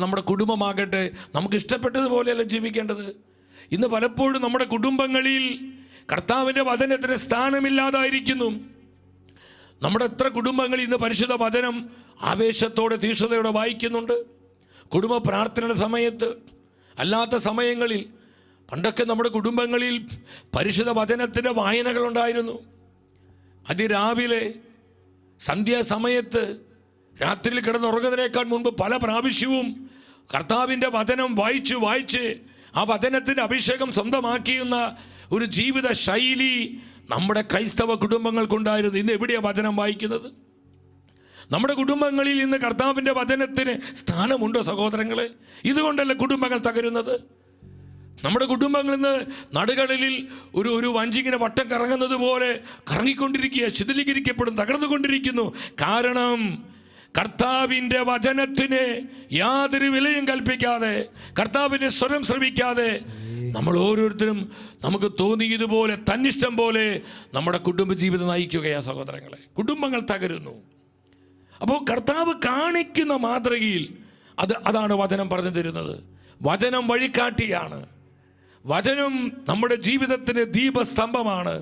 Speaker 1: നമ്മുടെ കുടുംബമാകട്ടെ, നമുക്ക് ഇഷ്ടപ്പെട്ടതുപോലെയല്ല ജീവിക്കേണ്ടത്. ഇന്ന് പലപ്പോഴും നമ്മുടെ കുടുംബങ്ങളിൽ കർത്താവിൻ്റെ വചനത്തിന് സ്ഥാനമില്ലാതായിരിക്കുന്നു. നമ്മുടെ എത്ര കുടുംബങ്ങളിൽ ഇന്ന് പരിശുദ്ധ വചനം ആവേശത്തോടെ, തീക്ഷ്ണതയോടെ വായിക്കുന്നുണ്ട്. കുടുംബ പ്രാർത്ഥനയുടെ സമയത്ത്, അല്ലാത്ത സമയങ്ങളിൽ, പണ്ടൊക്കെ നമ്മുടെ കുടുംബങ്ങളിൽ പരിശുദ്ധ വചനത്തിൻ്റെ വായനകളുണ്ടായിരുന്നു. അതിരാവിലെ സന്ധ്യാസമയത്ത്, രാത്രിയിൽ കിടന്നുറങ്ങുന്നതിനേക്കാൾ മുൻപ് പല പ്രാവശ്യവും കർത്താവിൻ്റെ വചനം വായിച്ച് ആ വചനത്തിൻ്റെ അഭിഷേകം സ്വന്തമാക്കിയുന്ന ഒരു ജീവിത ശൈലി നമ്മുടെ ക്രൈസ്തവ കുടുംബങ്ങൾക്കുണ്ടായിരുന്നു. ഇന്ന് എവിടെയാണ് വചനം വായിക്കുന്നത്? നമ്മുടെ കുടുംബങ്ങളിൽ ഇന്ന് കർത്താവിൻ്റെ വചനത്തിന് സ്ഥാനമുണ്ടോ സഹോദരങ്ങളെ? ഇതുകൊണ്ടല്ലേ കുടുംബങ്ങൾ തകരുന്നത്. നമ്മുടെ കുടുംബങ്ങളിൽ നിന്ന് നടുകടലിൽ ഒരു വഞ്ചിങ്ങനെ വട്ടം കറങ്ങുന്നത് പോലെ കറങ്ങിക്കൊണ്ടിരിക്കുക, ശിഥിലീകരിക്കപ്പെടുന്നു, തകർന്നുകൊണ്ടിരിക്കുന്നു. കാരണം കർത്താവിൻ്റെ വചനത്തിന് യാതൊരു വിലയും കൽപ്പിക്കാതെ, കർത്താവിൻ്റെ സ്വരം ശ്രവിക്കാതെ നമ്മൾ ഓരോരുത്തരും നമുക്ക് തോന്നിയതുപോലെ, തന്നിഷ്ടം പോലെ നമ്മുടെ കുടുംബജീവിതം നയിക്കുകയാണ് സഹോദരങ്ങളെ. കുടുംബങ്ങൾ തകരുന്നു. അപ്പോൾ കർത്താവ് കാണിക്കുന്ന മാതൃകയിൽ അതാണ് വചനം പറഞ്ഞു തരുന്നത്. വചനം വഴികാട്ടിയാണ്. വചനം നമ്മുടെ ജീവിതത്തിന് ദീപസ്തംഭമാണ്.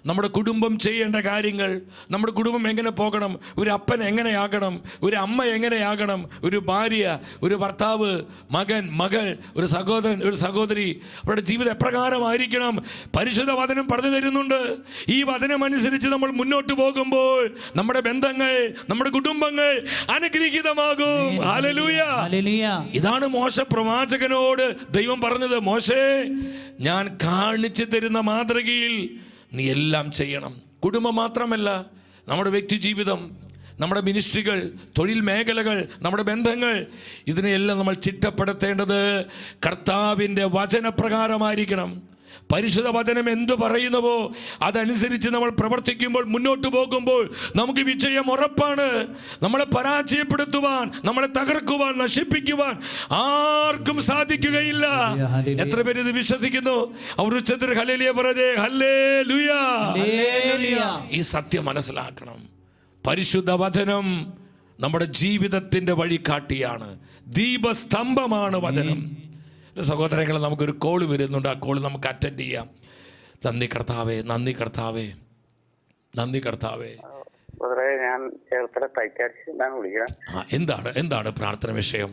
Speaker 1: നമ്മുടെ കുടുംബം ചെയ്യേണ്ട കാര്യങ്ങൾ, നമ്മുടെ കുടുംബം എങ്ങനെ പോകണം, ഒരു അപ്പൻ എങ്ങനെയാകണം, ഒരു അമ്മ എങ്ങനെയാകണം, ഒരു ഭാര്യ, ഒരു ഭർത്താവ്, മകൻ, മകൾ, ഒരു സഹോദരൻ, ഒരു സഹോദരി, അവരുടെ ജീവിതം എപ്രകാരമായിരിക്കണം പരിശുദ്ധ വചനം പറഞ്ഞു തരുന്നുണ്ട്. ഈ വചനം അനുസരിച്ച് നമ്മൾ മുന്നോട്ട് പോകുമ്പോൾ നമ്മുടെ ബന്ധങ്ങൾ, നമ്മുടെ കുടുംബങ്ങൾ അനുഗ്രഹീതമാകും. ഹല്ലേലൂയ. ഇതാണ് മോശ പ്രവാചകനോട് ദൈവം പറഞ്ഞത്. മോശേ, ഞാൻ കാണിച്ചു തരുന്ന മാതൃകയിൽ നീ എല്ലാം ചെയ്യണം. കുടുംബം മാത്രമല്ല, നമ്മുടെ വ്യക്തി ജീവിതം, നമ്മുടെ മിനിസ്ട്രികൾ, തൊഴിൽ മേഖലകൾ, നമ്മുടെ ബന്ധങ്ങൾ, ഇതിനെയെല്ലാം നമ്മൾ ചിട്ടപ്പെടുത്തേണ്ടത് കർത്താവിൻ്റെ വചനപ്രകാരമായിരിക്കണം. പരിശുദ്ധ വചനം എന്തു പറയുന്നുവോ അതനുസരിച്ച് നമ്മൾ പ്രവർത്തിക്കുമ്പോൾ, മുന്നോട്ട് പോകുമ്പോൾ നമുക്ക് വിജയം ഉറപ്പാണ്. നമ്മളെ പരാജയപ്പെടുത്തുവാൻ, നമ്മളെ തകർക്കുവാൻ, നശിപ്പിക്കുവാൻ ആർക്കും സാധിക്കുകയില്ല. എത്ര പേര് ഇത് വിശ്വസിക്കുന്നു? അവർ ഉച്ചത്തിൽ ഹല്ലേലൂയ പറഞ്ഞേ. ഹല്ലേലൂയ. ഈ സത്യം മനസ്സിലാക്കണം. പരിശുദ്ധ വചനം നമ്മുടെ ജീവിതത്തിൻ്റെ വഴികാട്ടിയാണ്, ദീപസ്തംഭമാണ് വചനം. സഹോദരങ്ങളെ, നമുക്കൊരു കോള് വരുന്നുണ്ട്. ആ കോള് നമുക്ക് അറ്റൻഡ് ചെയ്യാം. നന്ദി കർത്താവേ, നന്ദി കർത്താവേ, നന്ദി കർത്താവേ.
Speaker 3: ഞാൻ ചേർത്തല തൈക്കാശ്ശേരിന്നാണ് വിളിക്കുന്നത്.
Speaker 1: എന്താണ് പ്രാർത്ഥന വിഷയം?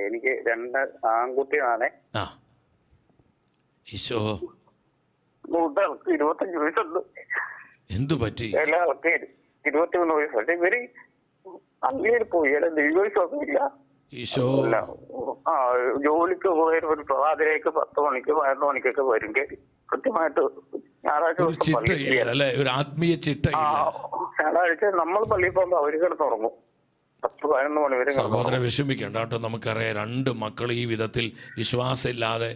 Speaker 3: എനിക്ക് 2 ആൺകുട്ടികളാണ്.
Speaker 1: ഈശോ,
Speaker 3: 25 വയസ്സുണ്ട്.
Speaker 1: എന്തു പറ്റി?
Speaker 3: എല്ലാവർക്കും 23 വയസ്സ്. പക്ഷെ ഇവര് അങ്ങേര് പോയി, ദൈവവിശ്വാസമില്ല.
Speaker 1: ഈശോ,
Speaker 3: ജോലിക്ക് പോയ ഒരു പ്രഭാതത്തിലേക്ക് 10 മണിക്ക് 12 മണിക്കൊക്കെ വരും. കൃത്യമായിട്ട് ഞായറാഴ്ച
Speaker 1: ഒരു ആത്മീയ ചിട്ട.
Speaker 3: ഞായറാഴ്ച നമ്മൾ പള്ളിയിൽ പോകുമ്പോ അവര് കിടന്നുറങ്ങും 10-11 മണി വരെ.
Speaker 1: സഹോദരൻ വിഷമിക്കണ്ട കേട്ടോ. നമുക്കറിയാം, 2 മക്കൾ ഈ വിധത്തിൽ വിശ്വാസമില്ലാതെ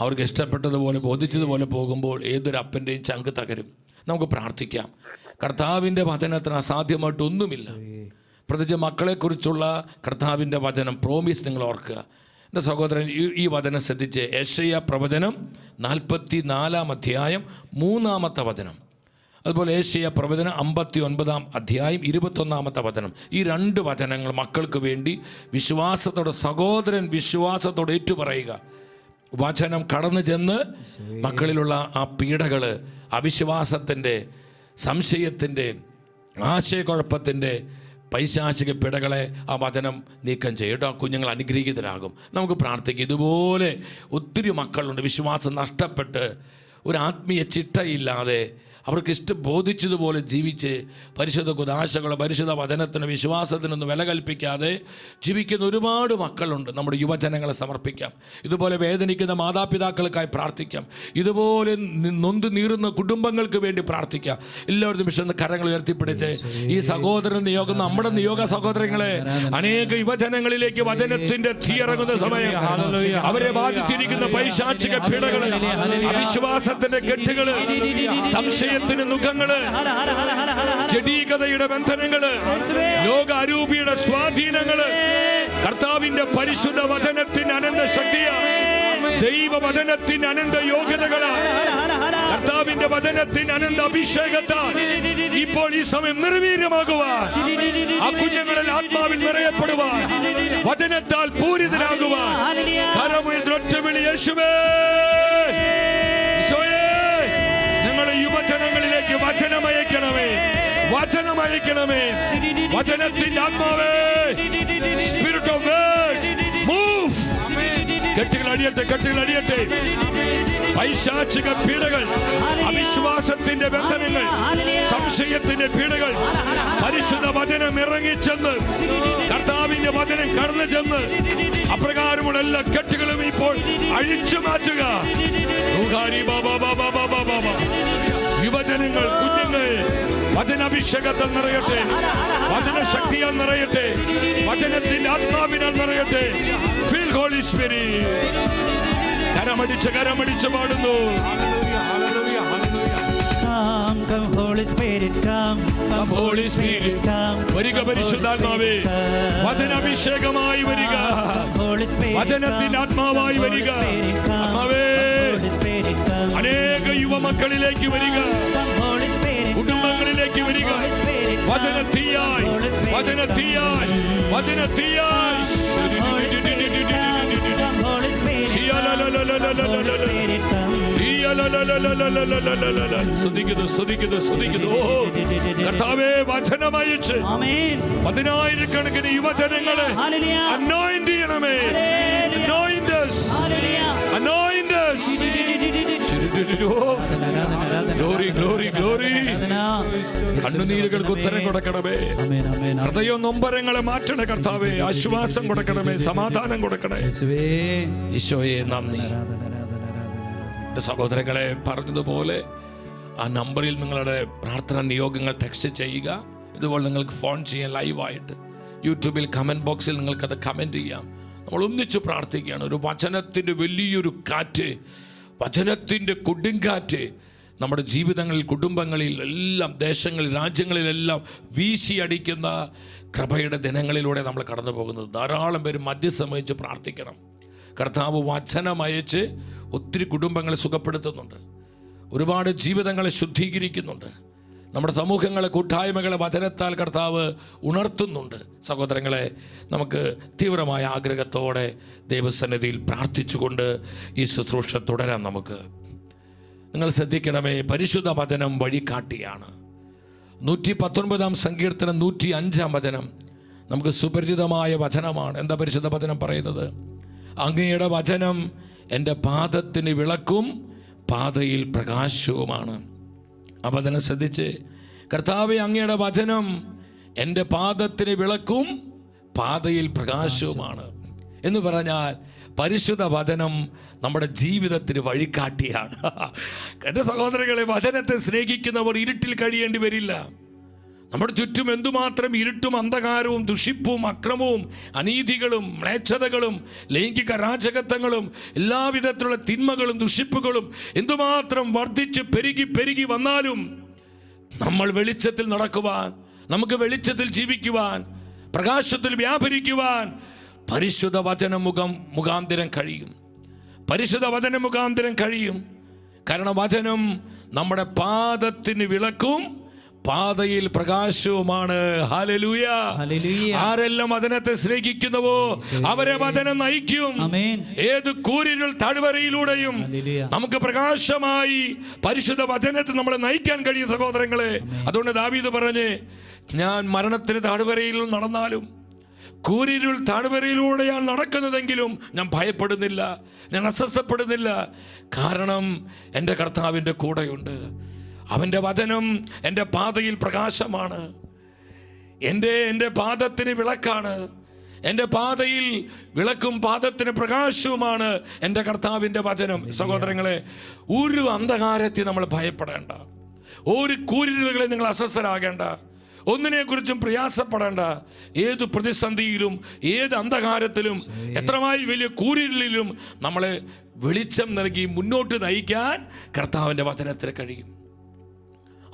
Speaker 1: അവർക്ക് ഇഷ്ടപ്പെട്ടതുപോലെ, ബോധിച്ചതുപോലെ പോകുമ്പോൾ ഏതൊരു അപ്പൻ്റെയും ചങ്ക് തകരും. നമുക്ക് പ്രാർത്ഥിക്കാം. കർത്താവിൻ്റെ വചനത്തിന് അസാധ്യമായിട്ടൊന്നുമില്ല. പ്രത്യേകിച്ച് മക്കളെക്കുറിച്ചുള്ള കർത്താവിൻ്റെ വചനം പ്രോമിസ് നിങ്ങൾ ഓർക്കുക. എൻ്റെ സഹോദരൻ ഈ വചനം ശ്രദ്ധിച്ച് യെശയ്യാ പ്രവചനം 44-ാം അധ്യായം 3-ാമത്തെ വചനം, അതുപോലെ യെശയ്യാ പ്രവചനം 59-ാം അധ്യായം 21-ാമത്തെ വചനം. ഈ 2 വചനങ്ങൾ മക്കൾക്ക് വേണ്ടി വിശ്വാസത്തോടെ, സഹോദരൻ വിശ്വാസത്തോടെ ഏറ്റുപറയുക. വചനം കടന്നു ചെന്ന് മക്കളിലുള്ള ആ പീഡകൾ, അവിശ്വാസത്തിൻ്റെ, സംശയത്തിൻ്റെ, ആശയക്കുഴപ്പത്തിൻ്റെ, പൈശാചിക പിടകളെ ആ വചനം നീക്കം ചെയ്യട്ടോ. ആ കുഞ്ഞുങ്ങൾ അനുഗ്രഹീതരാകും. നമുക്ക് പ്രാർത്ഥിക്കാം. ഇതുപോലെ ഒത്തിരി മക്കളുണ്ട് വിശ്വാസം നഷ്ടപ്പെട്ട്, ഒരു ആത്മീയ ചിട്ടയില്ലാതെ, അവർക്ക് ബോധിച്ചതുപോലെ ജീവിച്ച് പരിശുദ്ധ കുദാശകളോ പരിശുദ്ധ വചനത്തിന് വിശ്വാസത്തിനൊന്നും വില കൽപ്പിക്കാതെ ജീവിക്കുന്ന ഒരുപാട് മക്കളുണ്ട്. നമ്മുടെ യുവജനങ്ങളെ സമർപ്പിക്കാം. ഇതുപോലെ വേദനിക്കുന്ന മാതാപിതാക്കൾക്കായി പ്രാർത്ഥിക്കാം. ഇതുപോലെ നൊന്ത് നീറുന്ന കുടുംബങ്ങൾക്ക് വേണ്ടി പ്രാർത്ഥിക്കാം. എല്ലാവരും നിമിഷം കരങ്ങൾ ഉയർത്തിപ്പിടിച്ച് ഈ സഹോദരൻ നിയോഗം, നമ്മുടെ നിയോഗ സഹോദരങ്ങളെ, അനേക യുവജനങ്ങളിലേക്ക് വചനത്തിന്റെ തീയിറങ്ങുന്ന സമയം, അവരെ ബാധിച്ചിരിക്കുന്ന പൈശാചിക പീഡകള്, അവിശ്വാസത്തിന്റെ കെട്ടുകള്, സംശയത്തിന്റെ മുഖങ്ങള്, ജഡീകതയുടെ ബന്ധനങ്ങള്, ലോക അരൂപിയുടെ സ്വാധീനങ്ങള്, കർത്താവിന്റെ പരിശുദ്ധ വചനത്തിന് അനന്ത ശക്തിയാ, ദൈവ വചനത്തിന് അനന്ത യോഗ്യതകളാ, കർത്താവിന്റെ വചനത്തിന് അനന്ത അഭിഷേകത്താ ഇപ്പോൾ ഈ സമയം നിർവീര്യമാകുവാൻ, ആ കുഞ്ഞുങ്ങളിൽ ആത്മാവിൽ നിറയപ്പെടുവാൻ, വചനത്താൽ പൂരിതരാകുവാൻ, കരമുയർത്തി വിളി യേശുവേ. യുവജനങ്ങളിലേക്ക് വചനമയക്കണമേ, വചനമയക്കണമേ, വചനത്തിന്റെ ആത്മാവേ, സ്പിരിറ്റ് ഓഫ് വേർഡ് മൂവ്. കെട്ടുകൾ അടിയട്ടെ, കെട്ടുകൾ അടിയട്ടെ. പൈശാചിക പീഡകൾ, അവിശ്വാസത്തിന്റെ ബന്ധനങ്ങൾ, സംശയത്തിന്റെ പീഡകൾ, പരിശുദ്ധ വചനം ഇറങ്ങിച്ചെന്ന്, കർത്താവിന്റെ വചനം കടന്നു ചെന്ന് അപ്രകാരമുള്ള എല്ലാ കെട്ടുകളും ഇപ്പോൾ അഴിച്ചു മാറ്റുക. യുവജനങ്ങൾ, കുഞ്ഞുങ്ങൾ വചനാഭിഷേകത്താൽ നിറയട്ടെ, വചനശക്തിയാൽ നിറയട്ടെ, വചനത്തിന്റെ ആത്മാവിനാൽ നിറയട്ടെ. Feel holy spirit. കരമടിച്ച് പാടുന്നു.
Speaker 4: Come Holy Spirit, come Holy Spirit, come.
Speaker 1: വരിക പരിശുദ്ധാത്മാവേ, വചനാഭിഷേകമായി വരിക, വചനത്തിന്റെ ആത്മാവായി വരിക. ആത്മാവേ, അനേക യുവമക്കളിലേക്ക് വരിക, കുടുംബങ്ങളിലേക്ക് വരിക. വചനത്തീയായി, വചനത്തീയായി, വചനത്തീയായി. കർത്താവേ, വചനമയച്ച് 10,000-കണക്കിന് യുവജനങ്ങളെ അനോയിന്റ് ചെയ്യണമേ. Anoint us. Anoint us. Glory, glory, glory. കണ്ണുനീരുകൾക്ക് ഉത്തരം കൊടുക്കണമേ. ഹൃദയ നൊമ്പരങ്ങളെ മാറ്റണേ കർത്താവേ. ആശ്വാസം കൊടുക്കണമേ, സമാധാനം കൊടുക്കണേ. ഈശോയെ നന്ദി. സഹോദരങ്ങളെ, പറഞ്ഞതുപോലെ ആ നമ്പറിൽ നിങ്ങളുടെ പ്രാർത്ഥനാ നിയോഗങ്ങൾ ടെക്സ്റ്റ് ചെയ്യുക. ഇതുപോലെ നിങ്ങൾക്ക് ഫോൺ ചെയ്യാൻ ലൈവായിട്ട്. യൂട്യൂബിൽ കമൻറ്റ് ബോക്സിൽ നിങ്ങൾക്കത് കമൻറ്റ് ചെയ്യാം. നമ്മൾ ഒന്നിച്ച് പ്രാർത്ഥിക്കുകയാണ്. ഒരു വചനത്തിൻ്റെ വലിയൊരു കാറ്റ്, വചനത്തിൻ്റെ കൊടുങ്കാറ്റ് നമ്മുടെ ജീവിതങ്ങളിൽ, കുടുംബങ്ങളിൽ എല്ലാം, ദേശങ്ങളിൽ, രാജ്യങ്ങളിലെല്ലാം വീശിയടിക്കുന്ന കൃപയുടെ ദിനങ്ങളിലൂടെ നമ്മൾ കടന്നു പോകുന്നത്. ധാരാളം പേര് മധ്യസ്ഥം വഹിച്ച് പ്രാർത്ഥിക്കണം. കർത്താവ് വചനമയച്ച് ഒത്തിരി കുടുംബങ്ങളെ സുഖപ്പെടുത്തുന്നുണ്ട്, ഒരുപാട് ജീവിതങ്ങളെ ശുദ്ധീകരിക്കുന്നുണ്ട്, നമ്മുടെ സമൂഹങ്ങളെ, കൂട്ടായ്മകളെ വചനത്താൽ കർത്താവ് ഉണർത്തുന്നുണ്ട്. സഹോദരങ്ങളെ, നമുക്ക് തീവ്രമായ ആഗ്രഹത്തോടെ ദൈവസന്നിധിയിൽ പ്രാർത്ഥിച്ചുകൊണ്ട് ഈ ശുശ്രൂഷ തുടരാം. നമുക്ക് നിങ്ങൾ ശ്രദ്ധിക്കണമേ, പരിശുദ്ധ വചനം വഴികാട്ടിയാണ്. 119-ാം സങ്കീർത്തനം 105-ാം വചനം നമുക്ക് സുപരിചിതമായ വചനമാണ്. എന്താ പരിശുദ്ധ വചനം പറയുന്നത്? അങ്ങയുടെ വചനം എൻ്റെ പാദത്തിന് വിളക്കും പാതയിൽ പ്രകാശവുമാണ്. ആ വചനം ശ്രദ്ധിച്ച്, കർത്താവേ, അങ്ങയുടെ വചനം എൻ്റെ പാദത്തിന് വിളക്കും പാതയിൽ പ്രകാശവുമാണ് എന്ന് പറഞ്ഞാൽ പരിശുദ്ധ വചനം നമ്മുടെ ജീവിതത്തിന് വഴികാട്ടിയാണ്. എൻ്റെ സഹോദരങ്ങളെ, വചനത്തെ സ്നേഹിക്കുന്നവർ ഇരുട്ടിൽ കഴിയേണ്ടി വരില്ല. നമ്മുടെ ചുറ്റും എന്തുമാത്രം ഇരുട്ടും അന്ധകാരവും ദുഷിപ്പും അക്രമവും അനീതികളും മ്ലേച്ഛതകളും ലൈംഗിക അരാജകത്വങ്ങളും എല്ലാവിധത്തിലുള്ള തിന്മകളും ദുഷിപ്പുകളും എന്തുമാത്രം വർദ്ധിച്ച് പെരുകി വന്നാലും നമ്മൾ വെളിച്ചത്തിൽ നടക്കുവാൻ, നമുക്ക് വെളിച്ചത്തിൽ ജീവിക്കുവാൻ പ്രകാശത്തിൽ വ്യാപരിക്കുവാൻ പരിശുദ്ധ വചനം മുഖാന്തരം കഴിയും. പരിശുദ്ധ വചനം മുഖാന്തരം കഴിയും. കാരണം വചനം നമ്മുടെ പാദത്തിന് വിളക്കും പാതയിൽ പ്രകാശവുമാണ്. ഹല്ലേലൂയ. ആരെല്ലാം വചനത്തെ സ്നേഹിക്കുന്നുവോ അവരെ വചനം നയിക്കും. ഏത് കൂരിരുൾ താഴ്വരയിലൂടെയും നമുക്ക് പ്രകാശമായി പരിശുദ്ധ വചനത്തിൽ നമ്മളെ നയിക്കാൻ കഴിയും സഹോദരങ്ങളെ. അതുകൊണ്ട് ദാവീദ് പറഞ്ഞ്, ഞാൻ മരണത്തിന് താഴ്വരയിൽ നടന്നാലും കൂരിരുൾ താഴ്വരയിലൂടെയാണ് നടക്കുന്നതെങ്കിലും ഞാൻ ഭയപ്പെടുന്നില്ല, ഞാൻ അസ്വസ്ഥപ്പെടുന്നില്ല. കാരണം എൻ്റെ കർത്താവിൻ്റെ കൂടെയുണ്ട്. അവൻ്റെ വചനം എൻ്റെ പാതയിൽ പ്രകാശമാണ്, എൻ്റെ പാദത്തിന് വിളക്കാണ്. എൻ്റെ പാതയിൽ വിളക്കും പാദത്തിന് പ്രകാശവുമാണ് എൻ്റെ കർത്താവിൻ്റെ വചനം. സഹോദരങ്ങളെ, ഒരു അന്ധകാരത്തെ നമ്മൾ ഭയപ്പെടേണ്ട, ഒരു കൂരിരുളുകളെ നിങ്ങൾ അസ്വസ്ഥരാകേണ്ട, ഒന്നിനെക്കുറിച്ചും പ്രയാസപ്പെടേണ്ട. ഏത് പ്രതിസന്ധിയിലും ഏത് അന്ധകാരത്തിലും എത്രമായി വലിയ കൂരിരുളിലും നമ്മളെ വെളിച്ചം നൽകി മുന്നോട്ട് നയിക്കാൻ കർത്താവിൻ്റെ വചനത്തിന് കഴിയും.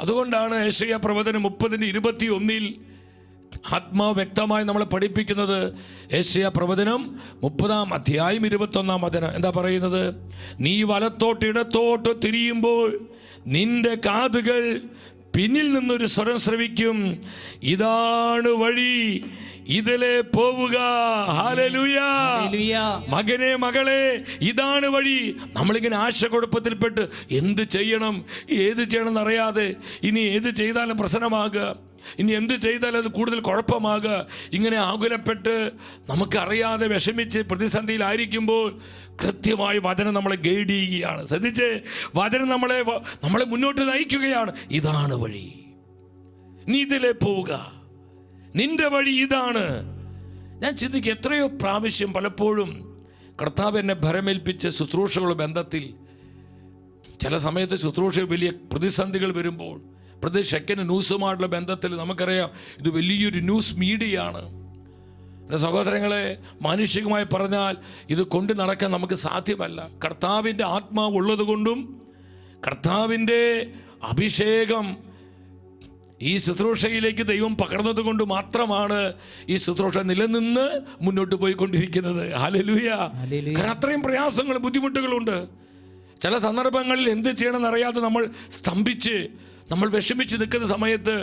Speaker 1: അതുകൊണ്ടാണ് യെശയ്യാ പ്രവചനം 30:21 ആത്മാവ് വ്യക്തമായി നമ്മളെ പഠിപ്പിക്കുന്നത്. യെശയ്യാ പ്രവചനം 30:21 എന്താ പറയുന്നത്? നീ വലത്തോട്ട് ഇടത്തോട്ട് തിരിയുമ്പോൾ നിന്റെ കാതുകൾ പിന്നിൽ നിന്നൊരു സ്വരം ശ്രവിക്കും, ഇതാണ് വഴി, ഇതിലെ പോവുക. ഹല്ലേലൂയ. മകനെ മകളെ, ഇതാണ് വഴി. നമ്മളിങ്ങനെ ആശകുഴപ്പത്തിൽപ്പെട്ട് എന്ത് ചെയ്യണം ഏത് ചെയ്യണം എന്നറിയാതെ, ഇനി ഏത് ചെയ്താലും പ്രശ്നമാകുക, ഇനി എന്ത് ചെയ്താലും അത് കൂടുതൽ കുഴപ്പമാകുക, ഇങ്ങനെ ആകുലപ്പെട്ട് നമുക്കറിയാതെ വിഷമിച്ച് പ്രതിസന്ധിയിലായിരിക്കുമ്പോൾ കൃത്യമായി വചനം നമ്മളെ ഗൈഡ് ചെയ്യുകയാണ്. ശ്രദ്ധിച്ച്, വചനം നമ്മളെ മുന്നോട്ട് നയിക്കുകയാണ്. ഇതാണ് വഴി, നീ ഇതിലെ പോവുക, നിന്റെ വഴി ഇതാണ്. ഞാൻ ചിന്തിക്കുക, എത്രയോ പ്രാവശ്യം പലപ്പോഴും കർത്താവ് എന്നെ ഭരമേൽപ്പിച്ച ശുശ്രൂഷകളുടെ ബന്ധത്തിൽ ചില സമയത്ത് ശുശ്രൂഷ വലിയ പ്രതിസന്ധികൾ വരുമ്പോൾ, പ്രത്യേകിച്ച് ശെക്കന് ന്യൂസുമായിട്ടുള്ള ബന്ധത്തിൽ നമുക്കറിയാം ഇത് വലിയൊരു ന്യൂസ് മീഡിയയാണ്. സഹോദരങ്ങളെ, മാനുഷികമായി പറഞ്ഞാൽ ഇത് കൊണ്ട് നടക്കാൻ നമുക്ക് സാധ്യമല്ല. കർത്താവിൻ്റെ ആത്മാവ് ഉള്ളത് കൊണ്ടും കർത്താവിൻ്റെ അഭിഷേകം ഈ ശുശ്രൂഷയിലേക്ക് ദൈവം പകർന്നത് കൊണ്ട് മാത്രമാണ് ഈ ശുശ്രൂഷ നിലനിന്ന് മുന്നോട്ട് പോയിക്കൊണ്ടിരിക്കുന്നത്. ഹല്ലേലൂയ. കാരണം അത്രയും പ്രയാസങ്ങളും ബുദ്ധിമുട്ടുകളുണ്ട്. ചില സന്ദർഭങ്ങളിൽ എന്ത് ചെയ്യണമെന്ന് അറിയാതെ നമ്മൾ സ്തംഭിച്ച് നമ്മൾ വിഷമിച്ച് നിൽക്കുന്ന സമയത്ത്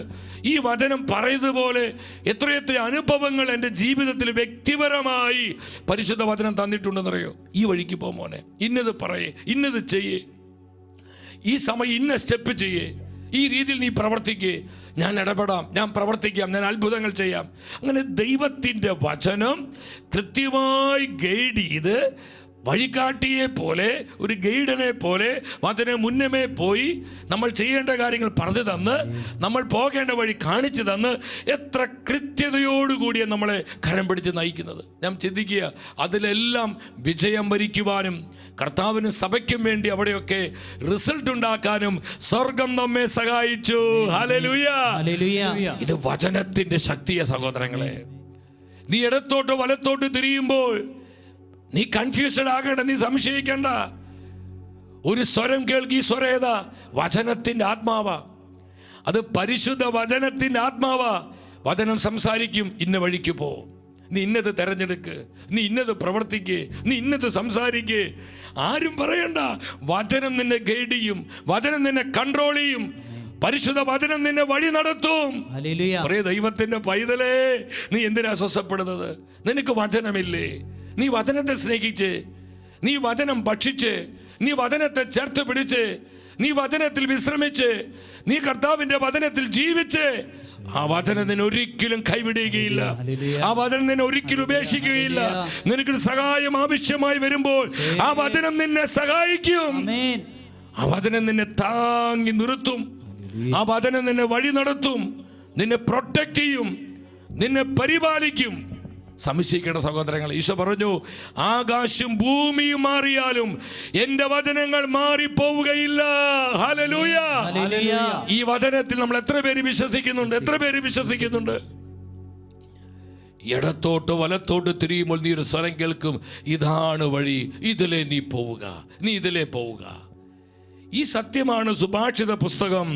Speaker 1: ഈ വചനം പറയുന്നതുപോലെ എത്രയെത്ര അനുഭവങ്ങൾ എൻ്റെ ജീവിതത്തിൽ വ്യക്തിപരമായി പരിശുദ്ധ വചനം തന്നിട്ടുണ്ടെന്നറിയോ? ഈ വഴിക്ക് പോ മോനെ, ഇന്നത് പറയേ, ഇന്നത് ചെയ്യേ, ഈ സമയം ഇന്ന സ്റ്റെപ്പ് ചെയ്യേ, ഈ രീതിയിൽ നീ പ്രവർത്തിക്കേ, ഞാൻ ഇടപെടാം, ഞാൻ പ്രവർത്തിക്കാം, ഞാൻ അത്ഭുതങ്ങൾ ചെയ്യാം. അങ്ങനെ ദൈവത്തിൻ്റെ വചനം കൃത്യമായി ഗൈഡ് ചെയ്ത് വഴികാട്ടിയെ പോലെ, ഒരു ഗൈഡിനെ പോലെ അതിന് മുന്നമേ പോയി നമ്മൾ ചെയ്യേണ്ട കാര്യങ്ങൾ പറഞ്ഞു തന്ന്, നമ്മൾ പോകേണ്ട വഴി കാണിച്ചു തന്ന്, എത്ര കൃത്യതയോടുകൂടിയ നമ്മളെ കരം പിടിച്ച് നയിക്കുന്നത്. ഞാൻ ചിന്തിക്കുക, അതിലെല്ലാം വിജയം വരിക്കുവാനും കർത്താവിനും സഭയ്ക്കും വേണ്ടി അവിടെയൊക്കെ റിസൾട്ട് ഉണ്ടാക്കാനും സ്വർഗം നമ്മെ സഹായിച്ചു. ഹല്ലേലൂയ. ഇത് വചനത്തിന്റെ ശക്തിയെ സഹോദരങ്ങളെ. നീ ഇടത്തോട്ട് വലത്തോട്ട് തിരിയുമ്പോൾ നീ കൺഫ്യൂഷൻ ആകേണ്ട, നീ സംശയിക്കേണ്ട. ഒരു സ്വരം കേൾക്കി, സ്വരം ഏതാ? വചനത്തിൻ്റെ ആത്മാവാ. അത് പരിശുദ്ധ വചനത്തിൻ്റെ ആത്മാവാ. വചനം സംസാരിക്കും, ഇന്ന വഴിക്ക് പോ, നീ ഇന്നത് തെരഞ്ഞെടുക്ക്, നീ ഇന്നത് പ്രവർത്തിക്ക്, നീ ഇന്നത് സംസാരിക്ക്. ആരും പറയണ്ട. വചനം നിന്നെ ഗൈഡ് ചെയ്യും, വചനം നിന്നെ കൺട്രോൾ ചെയ്യും, പരിശുദ്ധ വചനം നിന്നെ വഴി നടത്തും. പറയ ദൈവത്തിന്റെ പൈതലേ, നീ എന്തിനാ അസ്വസ്ഥപ്പെടുന്നത്? നിനക്ക് വചനമില്ലേ? നീ വചനത്തെ സ്നേഹിച്ച്, നീ വചനം ഭക്ഷിച്ച്, നീ വചനത്തെ ചേർത്ത് പിടിച്ച്, നീ വചനത്തിൽ വിശ്രമിച്ച്, നീ കർത്താവിന്റെ വചനത്തിൽ ജീവിച്ച്, ആ വചനം നിന്നെ ഒരിക്കലും കൈവിടുകയില്ല, ആ വചനം നിന്നെ ഒരിക്കലും ഉപേക്ഷിക്കുകയില്ല. നിനക്ക് സഹായം ആവശ്യമായി വരുമ്പോൾ ആ വചനം നിന്നെ സഹായിക്കും, ആ വചനം നിന്നെ താങ്ങി നിർത്തും, ആ വചനം നിന്നെ വഴി നടത്തും, നിന്നെ പ്രൊട്ടക്ട് ചെയ്യും, നിന്നെ പരിപാലിക്കും. സംശയിക്കേണ്ട സഹോദരങ്ങൾ, ഈശോ പറഞ്ഞു, ആകാശം ഭൂമിയും മാറിയാലും എന്റെ വചനങ്ങൾ മാറിപ്പോവുകയില്ല. ഹല്ലേലൂയ. ഈ വചനത്തിൽ നമ്മൾ എത്ര പേര് വിശ്വസിക്കുന്നുണ്ട്? എത്ര പേര് വിശ്വസിക്കുന്നുണ്ട്? ഇടത്തോട്ട് വലത്തോട്ട് തിരിയുമ്പോൾ നീ ഒരു സ്വരം കേൾക്കും, ഇതാണ് വഴി, ഇതിലെ നീ പോവുക, നീ ഇതിലെ പോവുക. ഈ സത്യമാണ് സുഭാഷിത പുസ്തകം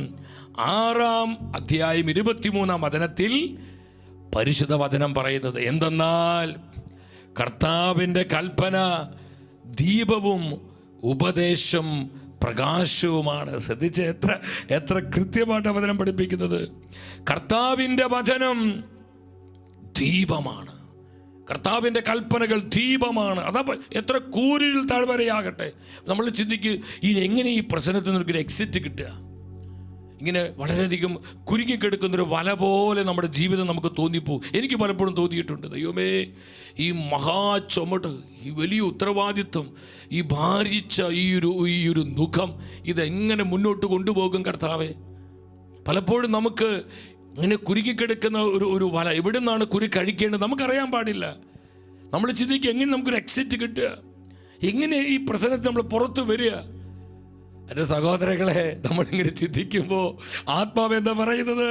Speaker 1: 6-ാം അധ്യായം 23-ാം വചനത്തിൽ പരിശുദ്ധ വചനം പറയുന്നത്. എന്തെന്നാൽ കർത്താവിൻ്റെ കൽപ്പന ദീപവും ഉപദേശം പ്രകാശവുമാണ്. ശ്രദ്ധിച്ച് എത്ര കൃത്യമായിട്ട് വചനം പഠിപ്പിക്കുന്നത്. കർത്താവിൻ്റെ വചനം ദീപമാണ്, കർത്താവിൻ്റെ കൽപ്പനകൾ ദീപമാണ്. അതാ എത്ര കൂരിൽ താഴ്വരയാകട്ടെ. നമ്മൾ ചിന്തിക്ക് എങ്ങനെ ഈ പ്രശ്നത്തിൽ നിന്നൊരു എക്സിറ്റ് കിട്ടുക. ഇങ്ങനെ വളരെയധികം കുരുങ്ങിക്കെടുക്കുന്നൊരു വല പോലെ നമ്മുടെ ജീവിതം നമുക്ക് തോന്നിപ്പോവും. എനിക്ക് പലപ്പോഴും തോന്നിയിട്ടുണ്ട്, ദൈവമേ ഈ മഹാ ചുമട്, ഈ വലിയ ഉത്തരവാദിത്വം, ഈ ഭാരിച്ച ഈ ഒരു മുഖം, ഇതെങ്ങനെ മുന്നോട്ട് കൊണ്ടുപോകും കർത്താവേ. പലപ്പോഴും നമുക്ക് ഇങ്ങനെ കുരുങ്ങിക്കെടുക്കുന്ന ഒരു വല, എവിടെ നിന്നാണ് കുരു കഴിക്കേണ്ടത് നമുക്കറിയാൻ പാടില്ല. നമ്മൾ ചിന്തിക്കുക എങ്ങനെ നമുക്കൊരു എക്സിറ്റ് കിട്ടുക, എങ്ങനെ ഈ പ്രശ്നത്തിൽ നമ്മൾ പുറത്തു വരിക. എൻ്റെ സഹോദരങ്ങളെ, നമ്മളിങ്ങനെ ചിന്തിക്കുമ്പോൾ ആത്മാവ് എന്താ പറയുന്നത്?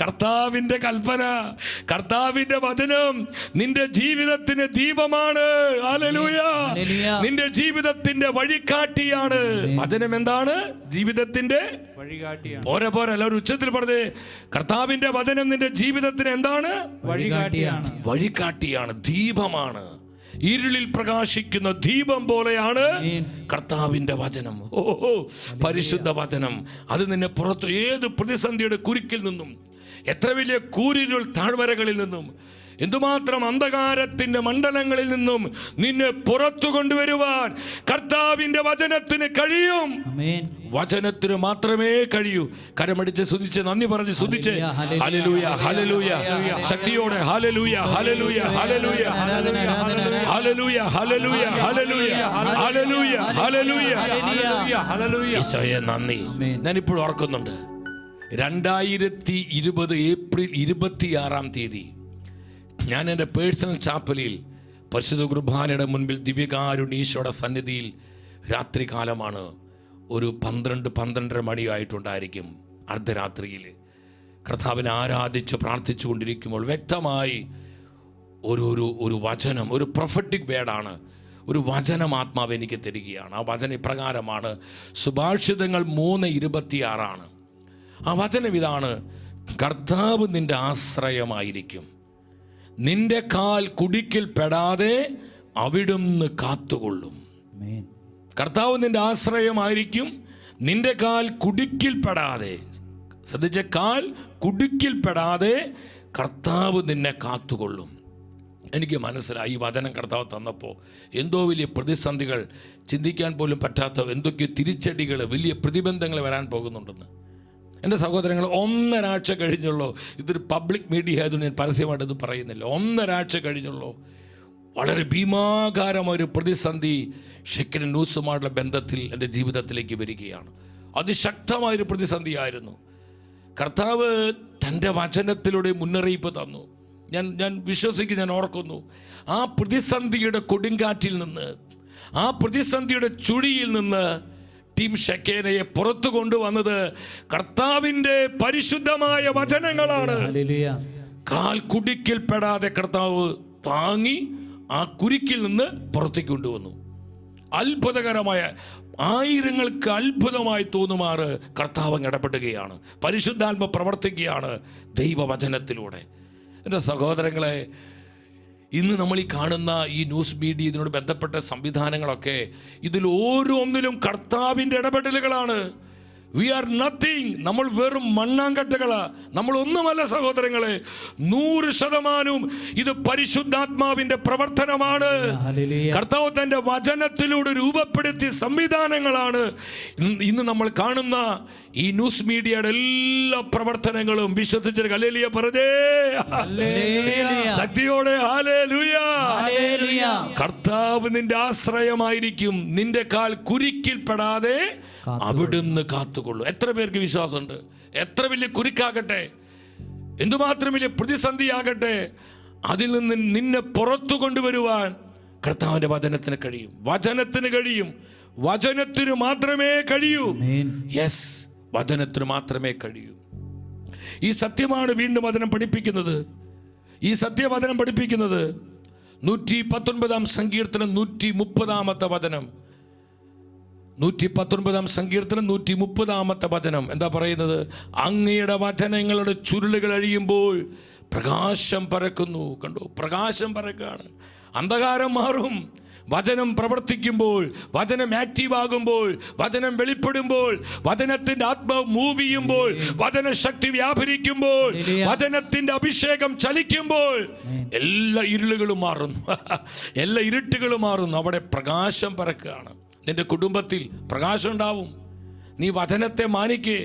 Speaker 1: കർത്താവിൻ്റെ കൽപ്പന, കർത്താവിൻ്റെ വചനം നിന്റെ ജീവിതത്തിന് ദീപമാണ്. ഹല്ലേലൂയ. നിന്റെ ജീവിതത്തിന്റെ വഴികാട്ടിയാണ്. വചനം എന്താണ്? ജീവിതത്തിന്റെ വഴികാട്ടിയാണ്. പോരെ എല്ലാവരും ഉച്ചത്തിൽ പറഞ്ഞേ, കർത്താവിന്റെ വചനം നിന്റെ ജീവിതത്തിന് എന്താണ്? വഴികാട്ടിയാണ്, ദീപമാണ്. ഇരുളിൽ പ്രകാശിക്കുന്ന ദീപം പോലെയാണ് കർത്താവിന്റെ വചനം. പരിശുദ്ധ വചനം അത് നിന്നെ പുറത്തു ഏത് പ്രതിസന്ധിയുടെ കുരുക്കിൽ നിന്നും, എത്ര വലിയ കൂരിരുൾ താഴ്വരകളിൽ നിന്നും, എന്തുമാത്രം അന്ധകാരത്തിന്റെ മണ്ഡലങ്ങളിൽ നിന്നും നിന്നെ പുറത്തു കൊണ്ടുവരുവാൻ കർത്താവിന്റെ വചനത്തിന് കഴിയും. വചനത്തിന് മാത്രമേ കഴിയൂ. കരമടിച്ച് സ്തുതിച്ച്, നന്ദി പറഞ്ഞ് സ്തുതിച്ച്, ഹല്ലേലൂയ ഹല്ലേലൂയ, ശക്തിയോടെ hallelujah hallelujah hallelujah hallelujah hallelujah hallelujah hallelujah hallelujah. ഈശോയെ നന്ദി. ഞാനിപ്പോൾ ഓർക്കുന്നുണ്ട്, 2020 ഏപ്രിൽ 26 ഞാൻ എൻ്റെ പേഴ്സണൽ ചാപ്പലിൽ പരിശുദ്ധ കുർബാനയുടെ മുൻപിൽ ദിവ്യകാരുണ്യ സന്നിധിയിൽ രാത്രികാലമാണ്. ഒരു 12-12:30 മണിയായിട്ടുണ്ടായിരിക്കും. അർദ്ധരാത്രിയിൽ കർത്താവിനെ ആരാധിച്ച് പ്രാർത്ഥിച്ചു കൊണ്ടിരിക്കുമ്പോൾ വ്യക്തമായി ഒരു വചനം, ഒരു പ്രൊഫറ്റിക് വേർഡാണ്, ഒരു വചനം ആത്മാവ് എനിക്ക് തരികയാണ്. ആ വചനം ഇപ്രകാരമാണ്. സുഭാഷിതങ്ങൾ 3:26. ആ വചനം ഇതാണ്: കർത്താവ് നിന്റെ ആശ്രയമായിരിക്കും, നിന്റെ കാൽ കുടുക്കിൽ പെടാതെ അവിടുന്ന് കാത്തുകൊള്ളും. കർത്താവ് നിന്റെ ആശ്രയമായിരിക്കും, നിന്റെ കാൽ കുടുക്കിൽ പെടാതെ, ശ്രദ്ധിച്ച, കാൽ കുടുക്കിൽ പെടാതെ കർത്താവ് നിന്നെ കാത്തുകൊള്ളും. എനിക്ക് മനസ്സിലായി, ഈ വചനം കർത്താവ് തന്നപ്പോൾ എന്തോ വലിയ പ്രതിസന്ധികൾ, ചിന്തിക്കാൻ പോലും പറ്റാത്ത എന്തൊക്കെയോ തിരിച്ചടികൾ, വലിയ പ്രതിബന്ധങ്ങൾ വരാൻ പോകുന്നുണ്ടെന്ന്. എൻ്റെ സഹോദരങ്ങൾ, 1.5 ആഴ്ച കഴിഞ്ഞുള്ളൂ. ഇതൊരു പബ്ലിക് മീഡിയ ആയതുകൊണ്ട് ഞാൻ പരസ്യമായിട്ടത് പറയുന്നില്ല. 1.5 ആഴ്ച കഴിഞ്ഞുള്ളൂ. വളരെ ഭീമാകാരമായൊരു പ്രതിസന്ധി ഷെക്കിനും ന്യൂസുമായുള്ള ബന്ധത്തിൽ എൻ്റെ ജീവിതത്തിലേക്ക് വരികയാണ്. അതിശക്തമായൊരു പ്രതിസന്ധിയായിരുന്നു. കർത്താവ് തൻ്റെ വചനത്തിലൂടെ മുന്നറിയിപ്പ് തന്നു. ഞാൻ വിശ്വസിക്കുന്നു, ഞാൻ ഓർക്കുന്നു, ആ പ്രതിസന്ധിയുടെ കൊടുങ്കാറ്റിൽ നിന്ന്, ആ പ്രതിസന്ധിയുടെ ചുഴിയിൽ നിന്ന് ടീം ഷെക്കേനയെ പുറത്തു കൊണ്ടുവന്നത് കർത്താവിൻ്റെ പരിശുദ്ധമായ വചനങ്ങളാണ്. കാൽ കുടുക്കിൽ പെടാതെ കർത്താവ് താങ്ങി ആ കുരുക്കിൽ നിന്ന് പുറത്തേക്ക് കൊണ്ടുവന്നു. അത്ഭുതകരമായ, ആയിരങ്ങൾക്ക് അത്ഭുതമായി തോന്നുമാറ് കർത്താവ് ഇടപെടുകയാണ്. പരിശുദ്ധാത്മ പ്രവർത്തിക്കുകയാണ് ദൈവവചനത്തിലൂടെ. എൻ്റെ സഹോദരങ്ങളെ, ഇന്ന് നമ്മൾ ഈ കാണുന്ന ഈ ന്യൂസ് മീഡിയ, ഇതിനോട് ബന്ധപ്പെട്ട സംവിധാനങ്ങളൊക്കെ, ഇതിൽ ഓരോന്നിലും കർത്താവിൻ്റെ ഇടപെടലുകളാണ്. We are nothing. നമ്മൾ വെറും മണ്ണാങ്കട്ടകളാ. നമ്മളൊന്നുമല്ല സഹോദരങ്ങളെ. 100% ഇത് പരിശുദ്ധാത്മാവിന്റെ പ്രവർത്തനമാണ്. കർത്താവ് തന്റെ വചനത്തിലൂടെ രൂപപ്പെടുത്തിയ സംവിധാനങ്ങളാണ് ഇന്ന് നമ്മൾ കാണുന്ന ഈ ന്യൂസ് മീഡിയയുടെ എല്ലാ പ്രവർത്തനങ്ങളും. വിശ്വസിച്ച ഹല്ലേലൂയ പറഞ്ഞേ, ശക്തിയോടെ ഹല്ലേലൂയ. കർത്താവ് നിന്റെ ആശ്രയമായിരിക്കും, നിന്റെ കാൽ കുരുക്കിൽ പെടാതെ അവിടുന്ന് കാത്തുകൊള്ളു. എത്ര പേർക്ക് വിശ്വാസമുണ്ട്? എത്ര വലിയ കുരുക്കാകട്ടെ, എന്തുമാത്രം വലിയ പ്രതിസന്ധിയാകട്ടെ, അതിൽ നിന്ന് നിന്നെ പുറത്തു കൊണ്ടുവരുവാൻ കർത്താവിന്റെ വചനത്തിന് കഴിയും. വചനത്തിന് കഴിയും. വചനത്തിന് മാത്രമേ കഴിയൂ. യെസ്, വചനത്തിന് മാത്രമേ കഴിയൂ. ഈ സത്യമാണ് വീണ്ടും വചനം പഠിപ്പിക്കുന്നത്. ഈ സത്യവചനം പഠിപ്പിക്കുന്നത് 119 സങ്കീർത്തനം 130 വചനം. 119 സങ്കീർത്തനം 130 വചനം എന്താ പറയുന്നത്? അങ്ങയുടെ വചനങ്ങളുടെ ചുരുളുകൾ അഴിയുമ്പോൾ പ്രകാശം പരക്കുന്നു. കണ്ടു, പ്രകാശം പരക്കാണ്. അന്ധകാരം മാറും. വചനം പ്രവർത്തിക്കുമ്പോൾ, വചനം ആക്റ്റീവ് ആകുമ്പോൾ, വചനം വെളിപ്പെടുമ്പോൾ, വചനത്തിന്റെ ആത്മാവ് മൂവ് ചെയ്യുമ്പോൾ, വചനശക്തി വ്യാപരിക്കുമ്പോൾ, വചനത്തിന്റെ അഭിഷേകം ചലിക്കുമ്പോൾ എല്ലാ ഇരുളുകളും മാറുന്നു, എല്ലാ ഇരുട്ടുകളും മാറുന്നു. അവിടെ പ്രകാശം പരക്കുകയാണ്. നിന്റെ കുടുംബത്തിൽ പ്രകാശം ഉണ്ടാവും. നീ വചനത്തെ മാനിക്കേ.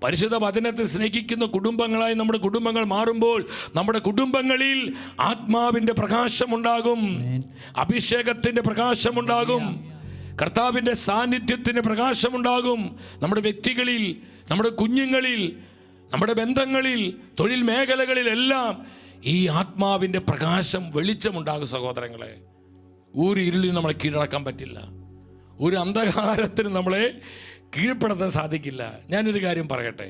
Speaker 1: പരിശുദ്ധ വചനത്തെ സ്നേഹിക്കുന്ന കുടുംബങ്ങളായി നമ്മുടെ കുടുംബങ്ങൾ മാറുമ്പോൾ നമ്മുടെ കുടുംബങ്ങളിൽ ആത്മാവിൻ്റെ പ്രകാശമുണ്ടാകും, അഭിഷേകത്തിൻ്റെ പ്രകാശമുണ്ടാകും, കർത്താവിൻ്റെ സാന്നിധ്യത്തിൻ്റെ പ്രകാശമുണ്ടാകും. നമ്മുടെ വ്യക്തികളിൽ, നമ്മുടെ കുഞ്ഞുങ്ങളിൽ, നമ്മുടെ ബന്ധങ്ങളിൽ, തൊഴിൽ മേഖലകളിലെല്ലാം ഈ ആത്മാവിൻ്റെ പ്രകാശം, വെളിച്ചമുണ്ടാകും. സഹോദരങ്ങളെ, ഒരു ഇരുളിന് നമ്മളെ കീഴടക്കാൻ പറ്റില്ല. ഒരു അന്ധകാരത്തിന് നമ്മളെ കീഴ്പ്പെടുത്താൻ സാധിക്കില്ല. ഞാനൊരു കാര്യം പറയട്ടെ,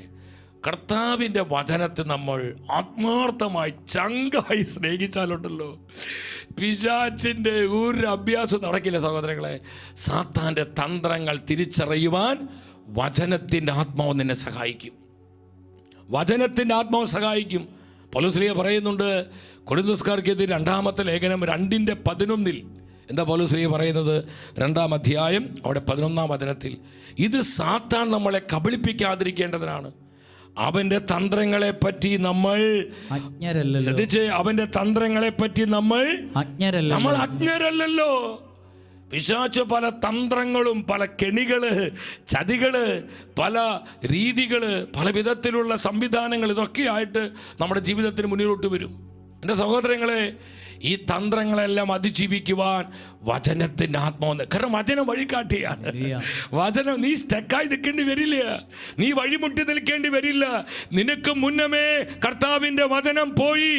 Speaker 1: കർത്താവിൻ്റെ വചനത്തെ നമ്മൾ ആത്മാർത്ഥമായി ചങ്കായി സ്നേഹിച്ചാലുണ്ടല്ലോ, പിശാചിൻ്റെ ഒരു അഭ്യാസം നടക്കില്ല. സഹോദരങ്ങളെ, സാത്താൻ്റെ തന്ത്രങ്ങൾ തിരിച്ചറിയുവാൻ വചനത്തിൻ്റെ ആത്മാവ് നിന്നെ സഹായിക്കും. വചനത്തിൻ്റെ ആത്മാവ് സഹായിക്കും. പൗലോസ് പറയുന്നുണ്ട് കൊരിന്ത്യർക്കെതിരെ 2-ാമത്തെ ലേഖനം 2:11 എന്താ പൗലോസ് പറയുന്നത്? 2-ാം അധ്യായം അവിടെ 11-ാം വചനത്തിൽ, ഇത് സാത്താൻ നമ്മളെ കബളിപ്പിക്കാതിരിക്കേണ്ടതിനാണ്. അവൻ്റെ തന്ത്രങ്ങളെ പറ്റി നമ്മൾ ശ്രദ്ധിച്ച്, അവൻ്റെ തന്ത്രങ്ങളെ പറ്റി നമ്മൾ അജ്ഞരല്ലല്ലോ. പിശാച് പല തന്ത്രങ്ങളും, പല കെണികള്, ചതികള്, പല രീതികള്, പല വിധത്തിലുള്ള സംവിധാനങ്ങൾ, ഇതൊക്കെയായിട്ട് നമ്മുടെ ജീവിതത്തിന് മുന്നിലോട്ട് വരും. എൻ്റെ സഹോദരങ്ങളെ, ഈ തന്ത്രങ്ങളെല്ലാം അതിജീവിക്കുവാൻ വചനത്തിൻ്റെ ആത്മാവ്, കാരണം വചനം വഴികാട്ടിയാണ്. വചനം, നീ സ്റ്റക്കായി നിൽക്കേണ്ടി വരില്ല, നീ വഴിമുട്ടി നിൽക്കേണ്ടി വരില്ല. നിനക്ക് മുന്നമേ കർത്താവിൻ്റെ വചനം പോയി,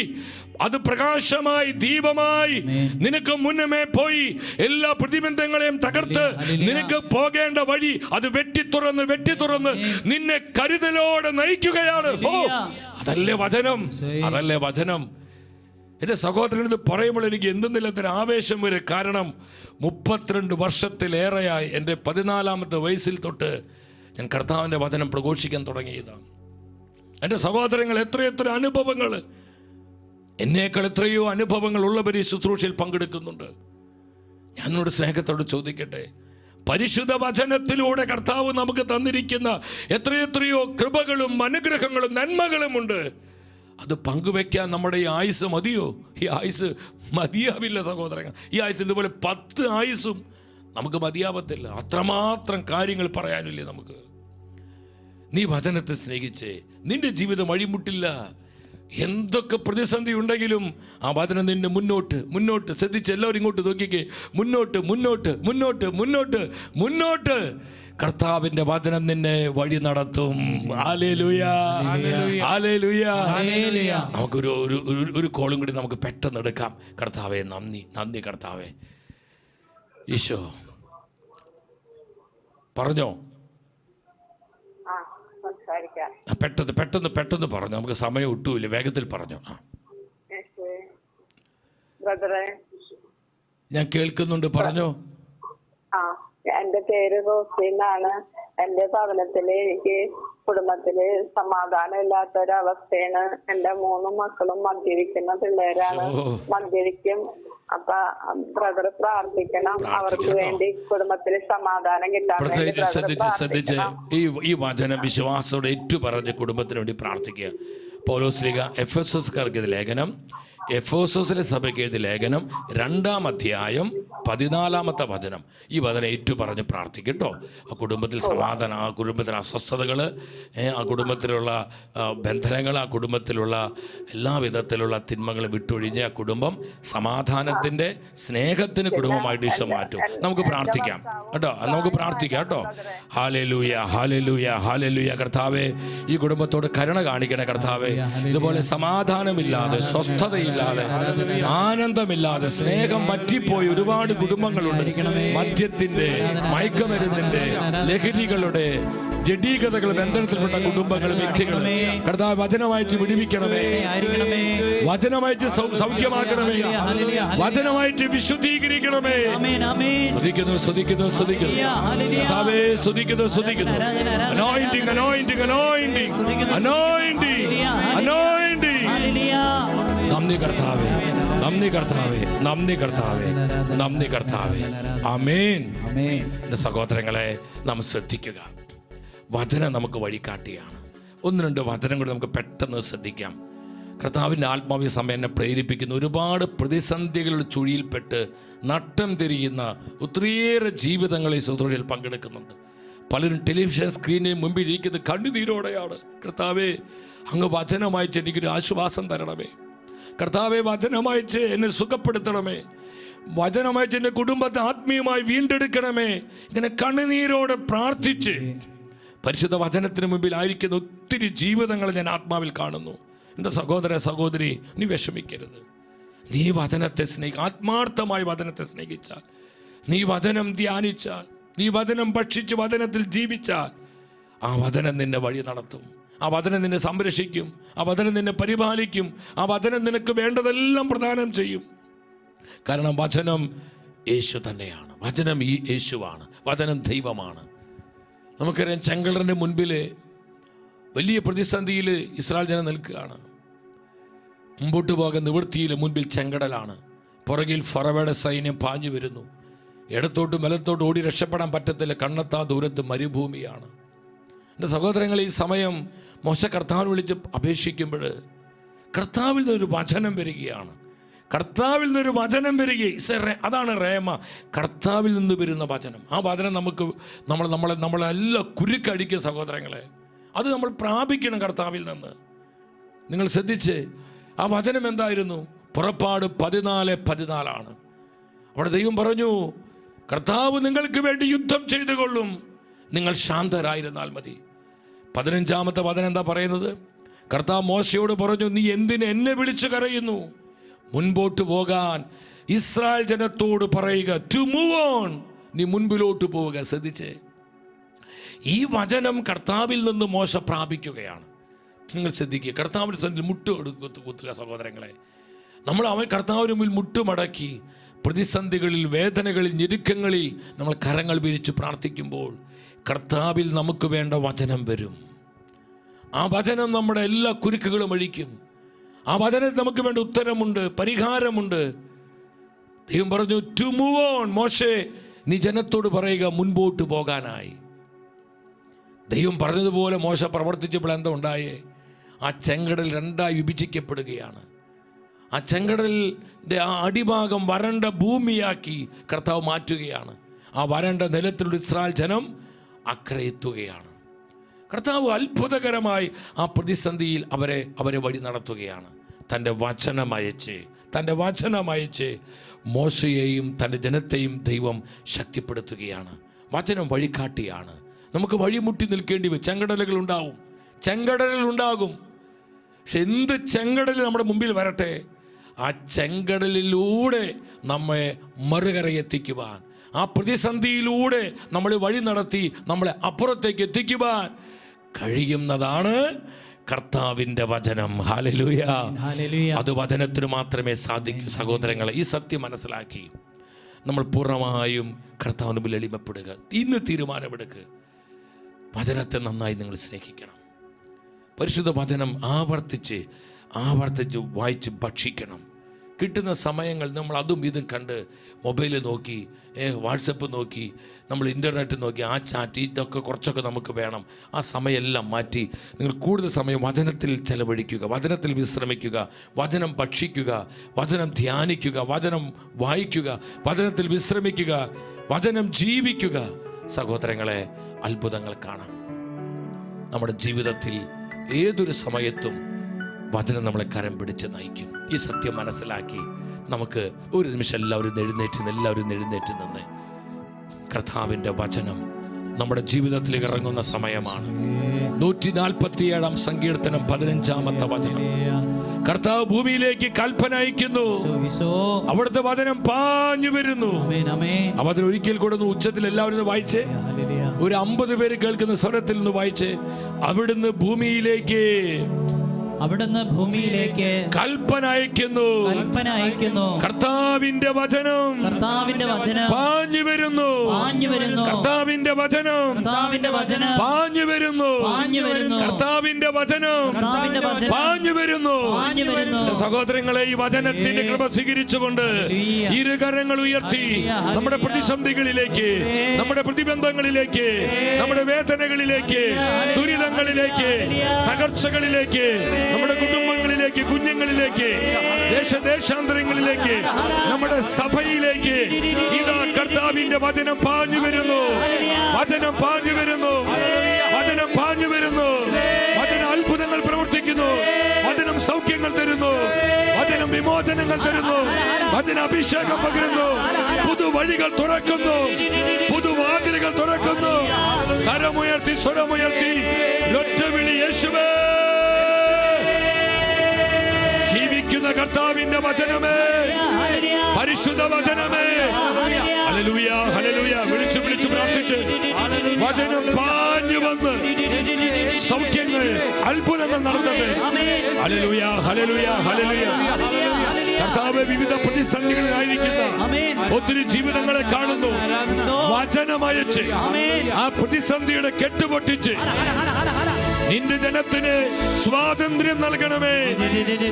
Speaker 1: അത് പ്രകാശമായി, ദീപമായി നിനക്ക് മുന്നമേ പോയി എല്ലാ പ്രതിബന്ധങ്ങളെയും തകർത്ത് നിനക്ക് പോകേണ്ട വഴി അത് വെട്ടി തുറന്ന് നിന്നെ കരുതലോടെ നയിക്കുകയാണ്. ഓ, അതല്ലേ വചനം, അതല്ലേ വചനം. എൻ്റെ സഹോദരൻ, ഇത് പറയുമ്പോൾ എനിക്ക് എന്തെന്നില്ലാത്തൊരു ആവേശം വരും. കാരണം 32 വർഷത്തിലേറെയായി, എൻ്റെ 14-ാമത്തെ വയസ്സിൽ തൊട്ട് ഞാൻ കർത്താവിൻ്റെ വചനം പ്രഘോഷിക്കാൻ തുടങ്ങിയതാണ്. എൻ്റെ സഹോദരങ്ങൾ, എത്രയെത്ര അനുഭവങ്ങൾ, എന്നേക്കാൾ എത്രയോ അനുഭവങ്ങൾ ഉള്ളവർ ഈ ശുശ്രൂഷയിൽ പങ്കെടുക്കുന്നുണ്ട്. ഞാനോട് സ്നേഹത്തോട് ചോദിക്കട്ടെ, പരിശുദ്ധ വചനത്തിലൂടെ കർത്താവ് നമുക്ക് തന്നിരിക്കുന്ന എത്രയെത്രയോ കൃപകളും അനുഗ്രഹങ്ങളും നന്മകളുമുണ്ട്. അത് പങ്കുവെക്കാൻ നമ്മുടെ ഈ ആയുസ് മതിയോ? ഈ ആയുസ് മതിയാവില്ല സഹോദരങ്ങൾ. ഈ ആയുസ് ഇതുപോലെ 10 ആയുസും നമുക്ക് മതിയാവത്തില്ല. അത്രമാത്രം കാര്യങ്ങൾ പറയാനില്ലേ നമുക്ക്. നീ വചനത്തെ സ്നേഹിച്ചേ, നിന്റെ ജീവിതം വഴിമുട്ടില്ല. എന്തൊക്കെ പ്രതിസന്ധി ഉണ്ടെങ്കിലും ആ വചനം നിന്നെ മുന്നോട്ട് ശ്രദ്ധിച്ച് എല്ലാവരും ഇങ്ങോട്ട് നോക്കിക്കേ. മുന്നോട്ട് കർത്താവിന്റെ വചനം നിന്നെ വഴി നടത്തും. Hallelujah, hallelujah. നമുക്കൊരു കോളും കൂടി നമുക്ക് പെട്ടെന്ന് എടുക്കാം. കർത്താവേ, നന്ദി കർത്താവേ. ഈശോ പറഞ്ഞോ, പെട്ടെന്ന് പറഞ്ഞു, നമുക്ക് സമയം ഒട്ടുമില്ല, വേഗത്തിൽ പറഞ്ഞോ. ഞാൻ കേൾക്കുന്നുണ്ട്, പറഞ്ഞോ.
Speaker 5: എന്റെ പേര് റോസി എന്നാണ്. എന്റെ ഭവനത്തില് എനിക്ക് കുടുംബത്തില് സമാധാനം ഇല്ലാത്തൊരവസ്ഥയാണ്. എന്റെ 3 മക്കളും മദ്യപിക്കുന്ന പിള്ളേരാണ്, മദ്യപിക്കും. അപ്പൊ ബ്രദർ പ്രാർത്ഥിക്കണം അവർക്ക് വേണ്ടി, കുടുംബത്തില് സമാധാനം കിട്ടാൻ വേണ്ടി.
Speaker 1: ശ്രദ്ധിച്ച് ഈ വചനം വിശ്വാസത്തോടെ ഏറ്റുപറഞ്ഞ് കുടുംബത്തിന് വേണ്ടി പ്രാർത്ഥിക്കുക. പൗലോസ്ലീഹ എഫെസോസ്കാർക്ക് ലേഖനം, എഫെസോസിലെ സഭയ്ക്ക് എഴുതിയ ലേഖനം 2-ാം അധ്യായം 14-ാമത്തെ വചനം, ഈ വചനം ഏറ്റുപറഞ്ഞ് പ്രാർത്ഥിക്കട്ടോ. ആ കുടുംബത്തിൽ സമാധാനം, ആ കുടുംബത്തിലെ അസ്വസ്ഥതകൾ, ആ കുടുംബത്തിലുള്ള ബന്ധനങ്ങൾ, ആ കുടുംബത്തിലുള്ള എല്ലാ വിധത്തിലുള്ള തിന്മകളും വിട്ടൊഴിഞ്ഞ് ആ കുടുംബം സമാധാനത്തിൻ്റെ, സ്നേഹത്തിന് കുടുംബമായിട്ട് ഈശോ മാറ്റും. നമുക്ക് പ്രാർത്ഥിക്കാം കേട്ടോ, നമുക്ക് പ്രാർത്ഥിക്കാം കേട്ടോ. Hallelujah, hallelujah, hallelujah. കർത്താവേ, ഈ കുടുംബത്തോട് കരുണ കാണിക്കണേ കർത്താവേ. ഇതുപോലെ സമാധാനമില്ലാതെ, സ്വസ്ഥതയില്ലാതെ, ആനന്ദമില്ലാതെ, സ്നേഹം പറ്റിപ്പോയി ഒരുപാട് കുടുംബങ്ങളുണ്ട്. മദ്യത്തിന്റെ, മയക്കുമരുന്നിന്റെ, ലഹരികളുടെ, ജഡീകതകൾ ബന്ധനത്തിൽപ്പെട്ട കുടുംബങ്ങളും വ്യക്തികളും കർത്താവ് വചനമായിട്ട് വിടുവിക്കണമേ, വചനമായിട്ട് സൗഖ്യമാക്കണമേ, വചനമായിട്ട് വിശുദ്ധീകരിക്കണമേ. സ്തുതിക്കുന്നു കർത്താവേ, സ്തുതിക്കുന്നു. anointing നന്ദി കർത്താവേ, നന്ദി കർത്താവേ, നന്ദി കർത്താവേ, നന്ദി കർത്താവേ. ആമേൻ. എൻ്റെ സഹോദരങ്ങളെ, നാം ശ്രദ്ധിക്കുക. വചനം നമുക്ക് വഴികാട്ടിയാണ്. 1-2 വചനം കൂടി നമുക്ക് പെട്ടെന്ന് ശ്രദ്ധിക്കാം. കർത്താവിൻ്റെ ആത്മാവിയ സമയം എന്നെ പ്രേരിപ്പിക്കുന്ന ഒരുപാട് പ്രതിസന്ധികളുടെ ചുഴിയിൽപ്പെട്ട് നട്ടം തിരിയുന്ന ഒത്തിരിയേറെ ജീവിതങ്ങളെ ശുശ്രൂഷയിൽ പങ്കെടുക്കുന്നുണ്ട്. പലരും ടെലിവിഷൻ സ്ക്രീനിന് മുമ്പിൽ ഇരിക്കുന്നത് കണ്ണുനീരോടെയാണ്. കർത്താവേ, അങ്ങ് വചനമയച്ച് എനിക്കൊരു ആശ്വാസം തരണമേ. കർത്താവെ, വചനമയച്ച് എന്നെ സുഖപ്പെടുത്തണമേ. വചനമയച്ച് എൻ്റെ കുടുംബത്തെ ആത്മീയമായി വീണ്ടെടുക്കണമേ. ഇങ്ങനെ കണ്ണുനീരോടെ പ്രാർത്ഥിച്ച് പരിശുദ്ധ വചനത്തിന് മുമ്പിൽ ആയിരിക്കുന്ന ഒത്തിരി ജീവിതങ്ങൾ ഞാൻ ആത്മാവിൽ കാണുന്നു. എൻ്റെ സഹോദര സഹോദരി, നീ വിഷമിക്കരുത്. നീ വചനത്തെ ആത്മാർത്ഥമായി വചനത്തെ സ്നേഹിച്ചാൽ, നീ വചനം ധ്യാനിച്ചാൽ, നീ വചനം ഭക്ഷിച്ച് വചനത്തിൽ ജീവിച്ചാൽ, ആ വചനം നിന്നെ വഴി നടത്തും. ആ വചനം നിന്നെ സംരക്ഷിക്കും. ആ വചനം നിന്നെ പരിപാലിക്കും. ആ വചനം നിനക്ക് വേണ്ടതെല്ലാം പ്രദാനം ചെയ്യും. കാരണം വചനം യേശു തന്നെയാണ്. വചനം ഈ യേശുവാണ്. വചനം ദൈവമാണ്. നമുക്കറിയാം, ചെങ്കടലിൻ്റെ മുൻപിൽ വലിയ പ്രതിസന്ധിയിൽ ഇസ്രായേൽ ജനം നിൽക്കുകയാണ്. മുമ്പോട്ട് പോകാൻ നിവൃത്തിയിൽ മുൻപിൽ ചെങ്കടലാണ്. പുറകിൽ ഫറവയുടെ സൈന്യം പാഞ്ഞു വരുന്നു. ഇടത്തോട്ടും വലത്തോട്ടും ഓടി രക്ഷപ്പെടാൻ പറ്റത്തില്ല. കണ്ണെത്താ ദൂരത്ത് മരുഭൂമിയാണ്. എൻ്റെ സഹോദരങ്ങൾ, ഈ സമയം മോശ കർത്താവിനെ വിളിച്ച് അപേക്ഷിക്കുമ്പോൾ കർത്താവിൽ നിന്നൊരു വചനം വരികയാണ്. കർത്താവിൽ നിന്നൊരു വചനം വരികയും അതാണ് റേമ. കർത്താവിൽ നിന്ന് വരുന്ന വചനം. ആ വചനം നമുക്ക് നമ്മളെല്ലാം കുരുക്കടിക്കും സഹോദരങ്ങളെ. അത് നമ്മൾ പ്രാപിക്കണം കർത്താവിൽ നിന്ന്. നിങ്ങൾ ശ്രദ്ധിച്ച്, ആ വചനം എന്തായിരുന്നു? പുറപ്പാട് 14:14 അവിടെ ദൈവം പറഞ്ഞു, കർത്താവ് നിങ്ങൾക്ക് വേണ്ടി യുദ്ധം ചെയ്തു കൊള്ളും, നിങ്ങൾ ശാന്തരായിരുന്നാൽ മതി. 15-ാമത്തെ വചനം എന്താ പറയുന്നത്? കർത്താവ് മോശയോട് പറഞ്ഞു, നീ എന്തിന് എന്നെ വിളിച്ചു കരയുന്നു? മുൻപോട്ട് പോകാൻ ഇസ്രായേൽ ജനത്തോട് പറയുക, ടു മൂവ് ഓൺ, നീ മുൻപിലോട്ട് പോവുക. ശ്രദ്ധിച്ചേ, ഈ വചനം കർത്താവിൽ നിന്ന് മോശ പ്രാപിക്കുകയാണ്. നിങ്ങൾ ശ്രദ്ധിക്കുക, കർത്താവിൻ്റെ സന്നിധിയിൽ കുത്തുക സഹോദരങ്ങളെ. നമ്മൾ കർത്താവിന് മുന്നിൽ മുട്ടുമടക്കി പ്രതിസന്ധികളിൽ, വേദനകളിൽ, ഞെരുക്കങ്ങളിൽ നമ്മൾ കരങ്ങൾ വിരിച്ച് പ്രാർത്ഥിക്കുമ്പോൾ കർത്താവിൽ നമുക്ക് വേണ്ട വചനം വരും. ആ വചനം നമ്മുടെ എല്ലാ കുരുക്കുകളും അഴിക്കും. ആ വചനത്തിൽ നമുക്ക് വേണ്ട ഉത്തരമുണ്ട്, പരിഹാരമുണ്ട്. ദൈവം പറഞ്ഞു, ടു മൂവ് ഓൺ. മോശേ, നീ ജനത്തോട് പറയുക മുൻപോട്ട് പോകാനായി. ദൈവം പറഞ്ഞതുപോലെ മോശ പ്രവർത്തിച്ചപ്പോൾ എന്താ ഉണ്ടായേ? ആ ചെങ്കടൽ 2ആയി വിഭജിക്കപ്പെടുകയാണ്. ആ ചെങ്കടലിൻ്റെ ആ അടിഭാഗം വരണ്ട ഭൂമിയാക്കി കർത്താവ് മാറ്റുകയാണ്. ആ വരണ്ട നിലത്തിലൂടെ ഇസ്രായേൽ ജനം അക്കരെ എത്തുകയാണ്. കർത്താവ് അത്ഭുതകരമായി ആ പ്രതിസന്ധിയിൽ അവരെ വഴി നടത്തുകയാണ്. തൻ്റെ വചനമയച്ച് മോശയെയും തൻ്റെ ജനത്തെയും ദൈവം ശക്തിപ്പെടുത്തുകയാണ്. വചനം വഴികാട്ടിയാണ്. നമുക്ക് വഴിമുട്ടി നിൽക്കേണ്ടി വരും. ചെങ്കടലുകൾ ഉണ്ടാകും. പക്ഷെ എന്ത് ചെങ്കടൽ നമ്മുടെ മുമ്പിൽ വരട്ടെ, ആ ചെങ്കടലിലൂടെ നമ്മെ മറുകരയെത്തിക്കുവാൻ, ആ പ്രതിസന്ധിയിലൂടെ നമ്മളെ വഴി നടത്തി നമ്മളെ അപ്പുറത്തേക്ക് എത്തിക്കുവാൻ കഴിയുന്നതാണ് കർത്താവിൻ്റെ വചനം. ഹല്ലേലൂയ. അത് വചനത്തിന് മാത്രമേ സാധിക്കൂ. സഹോദരങ്ങളെ, ഈ സത്യം മനസ്സിലാക്കി നമ്മൾ പൂർണ്ണമായും കർത്താവിന് മുമ്പിൽ എളിമപ്പെടുക. ഇന്ന് തീരുമാനമെടുക്കുക, വചനത്തെ നന്നായി നിങ്ങൾ സ്നേഹിക്കണം. പരിശുദ്ധ വചനം ആവർത്തിച്ച് വായിച്ച് ഭക്ഷിക്കണം. കിട്ടുന്ന സമയങ്ങൾ നമ്മൾ അതും ഇതും കണ്ട് മൊബൈൽ നോക്കി, വാട്സപ്പ് നോക്കി, നമ്മൾ ഇൻ്റർനെറ്റ് നോക്കി, ആ ചാറ്റ്, ഇതൊക്കെ കുറച്ചൊക്കെ നമുക്ക് വേണം. ആ സമയമെല്ലാം മാറ്റി നിങ്ങൾ കൂടുതൽ സമയം വചനത്തിൽ ചെലവഴിക്കുക, വചനത്തിൽ വിശ്രമിക്കുക, വചനം ഭക്ഷിക്കുക, വചനം ധ്യാനിക്കുക, വചനം വായിക്കുക, വചനത്തിൽ വിശ്രമിക്കുക, വചനം ജീവിക്കുക. സഹോദരങ്ങളെ, അത്ഭുതങ്ങൾ കാണാം. നമ്മുടെ ജീവിതത്തിൽ ഏതൊരു സമയത്തും വചനം നമ്മളെ കരം പിടിച്ച് നയിക്കും. ഈ സത്യം മനസ്സിലാക്കി നമുക്ക് ഒരു നിമിഷം എല്ലാവരും എഴുന്നേറ്റ് നിന്ന് കർത്താവിൻ്റെ വചനം നമ്മുടെ ജീവിതത്തിലേക്ക് ഇറങ്ങുന്ന സമയമാണ്. 147-ാം സങ്കീർത്തനം 15-ാമത്തെ വചനം. കർത്താവ് ഭൂമിയിലേക്ക് കൽപ്പന അയക്കുന്നു, അവിടുത്തെ വചനം പാഞ്ഞു വരുന്നു. അവൻ ഒരിക്കൽ കൂടെ ഉച്ചത്തിൽ എല്ലാവരും വായിച്ചേ, ഒരു 50 പേര് കേൾക്കുന്ന സ്വരത്തിൽ നിന്ന് വായിച്ചേ. അവിടുന്ന് ഭൂമിയിലേക്ക്
Speaker 2: അവിടുന്ന് ഭൂമിയിലേക്ക്
Speaker 1: കൽപ്പന അയക്കുന്നു. കർത്താവിന്റെ വചനം പാഞ്ഞു വരുന്നു. കർത്താവിന്റെ വചനം പാഞ്ഞു വരുന്നു. കർത്താവിന്റെ വചനം പാഞ്ഞു വരുന്നു. സഹോദരങ്ങളെ, ഈ വചനത്തിന്റെ കൃപ സ്വീകരിച്ചുകൊണ്ട് ഇരുകരങ്ങൾ ഉയർത്തി നമ്മുടെ പ്രതിസന്ധികളിലേക്ക്, നമ്മുടെ പ്രതിബന്ധങ്ങളിലേക്ക്, നമ്മുടെ വേദനകളിലേക്ക്, ദുരിതങ്ങളിലേക്ക്, തകർച്ചകളിലേക്ക്, നമ്മുടെ കുടുംബങ്ങളിലേക്ക്, കുഞ്ഞുങ്ങളിലേക്ക്, ദേശാന്തരങ്ങളിലേക്ക്, നമ്മുടെ സഭയിലേക്ക് ഇതാ കർത്താവിന്റെ വചനം പാഞ്ഞു വരുന്നു. വചനം പാഞ്ഞു വരുന്നു. വചനം പാഞ്ഞു വരുന്നു. വചനം അത്ഭുതങ്ങൾ പ്രവർത്തിക്കുന്നു. വചനം സൗഖ്യങ്ങൾ തരുന്നു. വചനം വിമോചനങ്ങൾ തരുന്നു. വചനം അഭിഷേകം പകരുന്നു. പുതുവഴികൾ തുറക്കുന്നു. പുതുവാതിലുകൾ തുറക്കുന്നു. കരമുയർത്തി, സ്വരമുയർത്തി ഒറ്റ വിളി, യേശുവേ. ജീവിക്കുന്ന കർത്താവിന്റെ വചനമേ, പരിശുദ്ധ വചനമേ. Hallelujah, hallelujah. വിളിച്ചു വിളിച്ചു പ്രാർത്ഥിച്ച് വചനം പാഞ്ഞു വന്ന് സൗഖ്യങ്ങൾ, അത്ഭുതങ്ങൾ നടത്തട്ടെ. Hallelujah, hallelujah, hallelujah. കർത്താവ് വിവിധ പ്രതിസന്ധികളിലായിരിക്കുന്ന ഒത്തിരി ജീവിതങ്ങളെ കാണുന്നു. വചനമയച്ച് ആ പ്രതിസന്ധിയുടെ കെട്ടുപൊട്ടിച്ച് നിന്റെ ജനത്തിന് സ്വാതന്ത്ര്യം നൽകണമേ,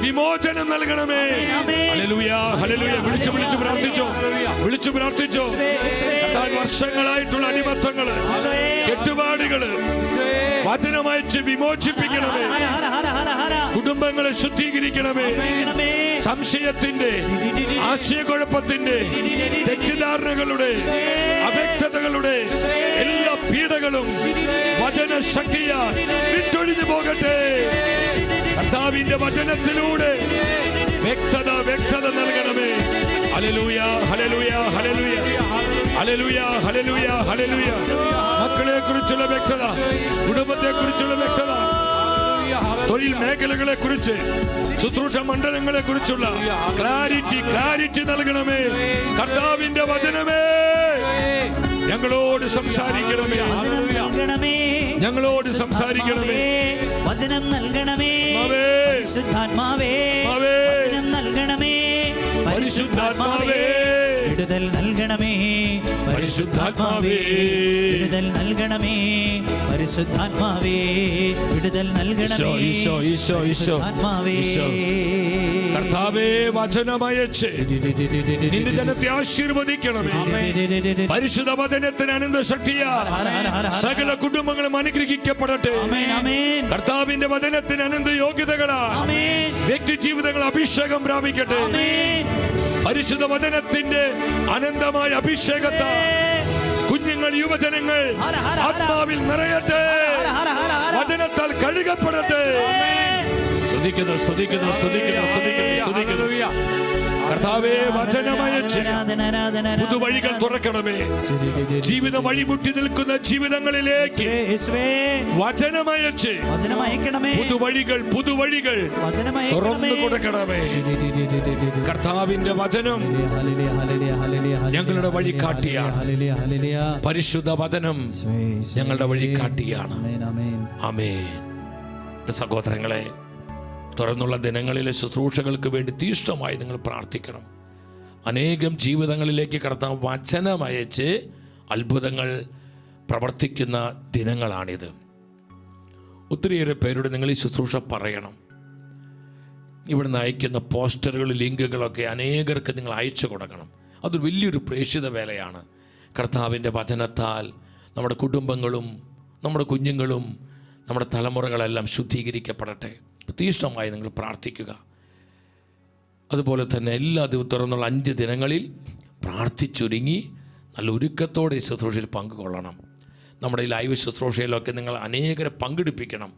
Speaker 1: വിമോചനം നൽകണമേ. Hallelujah, hallelujah. വിളിച്ചു വിളിച്ചു പ്രാർത്ഥിച്ചോ, വിളിച്ചു പ്രാർത്ഥിച്ചോ. വർഷങ്ങളായിട്ടുള്ള അടിമത്തങ്ങള്, കെട്ടുപാടുകള് വചനമയച്ച് വിമോചിപ്പിക്കണമേ. കുടുംബങ്ങളെ ശുദ്ധീകരിക്കണമേ. സംശയത്തിന്റെ, ആശയക്കുഴപ്പത്തിന്റെ, തെറ്റിദ്ധാരണകളുടെ, അവ്യക്തതകളുടെ എല്ലാ പീഡകളും വചനശക്തിയാൽ വിട്ടൊഴിഞ്ഞു പോകട്ടെ. കർത്താവിന്റെ വചനത്തിലൂടെ വ്യക്തത നൽകണമേ. Hallelujah, hallelujah, hallelujah, hallelujah, hallelujah, hallelujah. മക്കളെ കുറിച്ചുള്ള വ്യക്തത, കുടുംബത്തെ കുറിച്ചുള്ള വ്യക്തത, തൊഴിൽ മേഖലകളെ കുറിച്ച്, ശുശ്രൂഷ മണ്ഡലങ്ങളെ കുറിച്ചുള്ള ക്ലാരിറ്റി നൽകണമേ. കർത്താവിന്റെ വചനമേ, ഞങ്ങളോട് സംസാരിക്കണമേ. ഞങ്ങളോട് സംസാരിക്കണമേ.
Speaker 4: വചനം നൽകണമേ.
Speaker 1: പരിശുദ്ധാത്മാവേ, പരിശുദ്ധാത്മാവേ,
Speaker 4: വിടുതൽ നൽകണമേ.
Speaker 1: പരിശുദ്ധാത്മാവേ,
Speaker 4: വിടുതൽ നൽകണമേ. പരിശുദ്ധാത്മാവേ, വിടുതൽ നൽകണമേ.
Speaker 1: ഈശോ, ഈശോ, ഈശോ, ഈശോ. കർത്താവേ, വചനമയച്ച് നിന്റെ ജനത്തെ ആശീർവദിക്കണമേ. പരിശുദ്ധ വചനത്തിന് അനന്ത ശക്തിയാ സകല കുടുംബങ്ങളും അനുഗ്രഹിക്കപ്പെടട്ടെ. കർത്താവിന്റെ വചനത്തിന് അനന്ത യോഗ്യതകളാ വ്യക്തി ജീവിതങ്ങൾ അഭിഷേകം പ്രാപിക്കട്ടെ. പരിശുദ്ധ വചനത്തിന്റെ അനന്തമായ അഭിഷേകത്താ കുഞ്ഞുങ്ങൾ, യുവജനങ്ങൾ ആത്മാവിൽ നിറയട്ടെ. വചനത്താൽ കഴുകപ്പെടട്ടെ. സ്തുതിക്കുന്നു, സ്തുതിക്കുന്നു, സ്തുതിക്കുന്നു, സ്തുതിക്കുന്നു, സ്തുതിക്കുന്നു. കർത്താവേ, വചനമയച്ച് പുതുവഴികൾ തുറക്കണമേ. ജീവിതം വഴിമുട്ടി നിൽക്കുന്ന ജീവിതങ്ങളിലേക്ക് വചനമയച്ച് പുതുവഴികൾ തുറന്നു കൊടുക്കണമേ. കർത്താവിന്റെ വചനം ഞങ്ങളുടെ വഴികാട്ടിയാണ്. പരിശുദ്ധ വചനം ഞങ്ങളുടെ വഴികാട്ടിയാണ്. ആമേൻ. സഹോദരങ്ങളെ, തുറന്നുള്ള ദിനങ്ങളിലെ ശുശ്രൂഷകൾക്ക് വേണ്ടി തീഷ്ണമായി നിങ്ങൾ പ്രാർത്ഥിക്കണം. അനേകം ജീവിതങ്ങളിലേക്ക് കടത്താൻ വചനമയച്ച് അത്ഭുതങ്ങൾ പ്രവർത്തിക്കുന്ന ദിനങ്ങളാണിത്. ഒത്തിരിയേറെ പേരോട് നിങ്ങൾ ഈ ശുശ്രൂഷ പറയണം. ഇവിടുന്ന് അയക്കുന്ന പോസ്റ്ററുകൾ, ലിങ്കുകളൊക്കെ അനേകർക്ക് നിങ്ങൾ അയച്ചു കൊടുക്കണം. അതൊരു വലിയൊരു പ്രേക്ഷിത വേലയാണ്. കർത്താവിൻ്റെ വചനത്താൽ നമ്മുടെ കുടുംബങ്ങളും നമ്മുടെ കുഞ്ഞുങ്ങളും നമ്മുടെ തലമുറകളെല്ലാം ശുദ്ധീകരിക്കപ്പെടട്ടെ. തീഷ്ണമായി നിങ്ങൾ പ്രാർത്ഥിക്കുക. അതുപോലെ തന്നെ എല്ലാ ദിവസവും തുറന്നുള്ള 5 ദിനങ്ങളിൽ പ്രാർത്ഥിച്ചൊരുങ്ങി നല്ല ഒരുക്കത്തോടെ ഈ ശുശ്രൂഷയിൽ പങ്കുകൊള്ളണം. നമ്മുടെ ഈ ലൈവ് ശുശ്രൂഷയിലൊക്കെ നിങ്ങൾ അനേകരെ പങ്കെടുപ്പിക്കണം.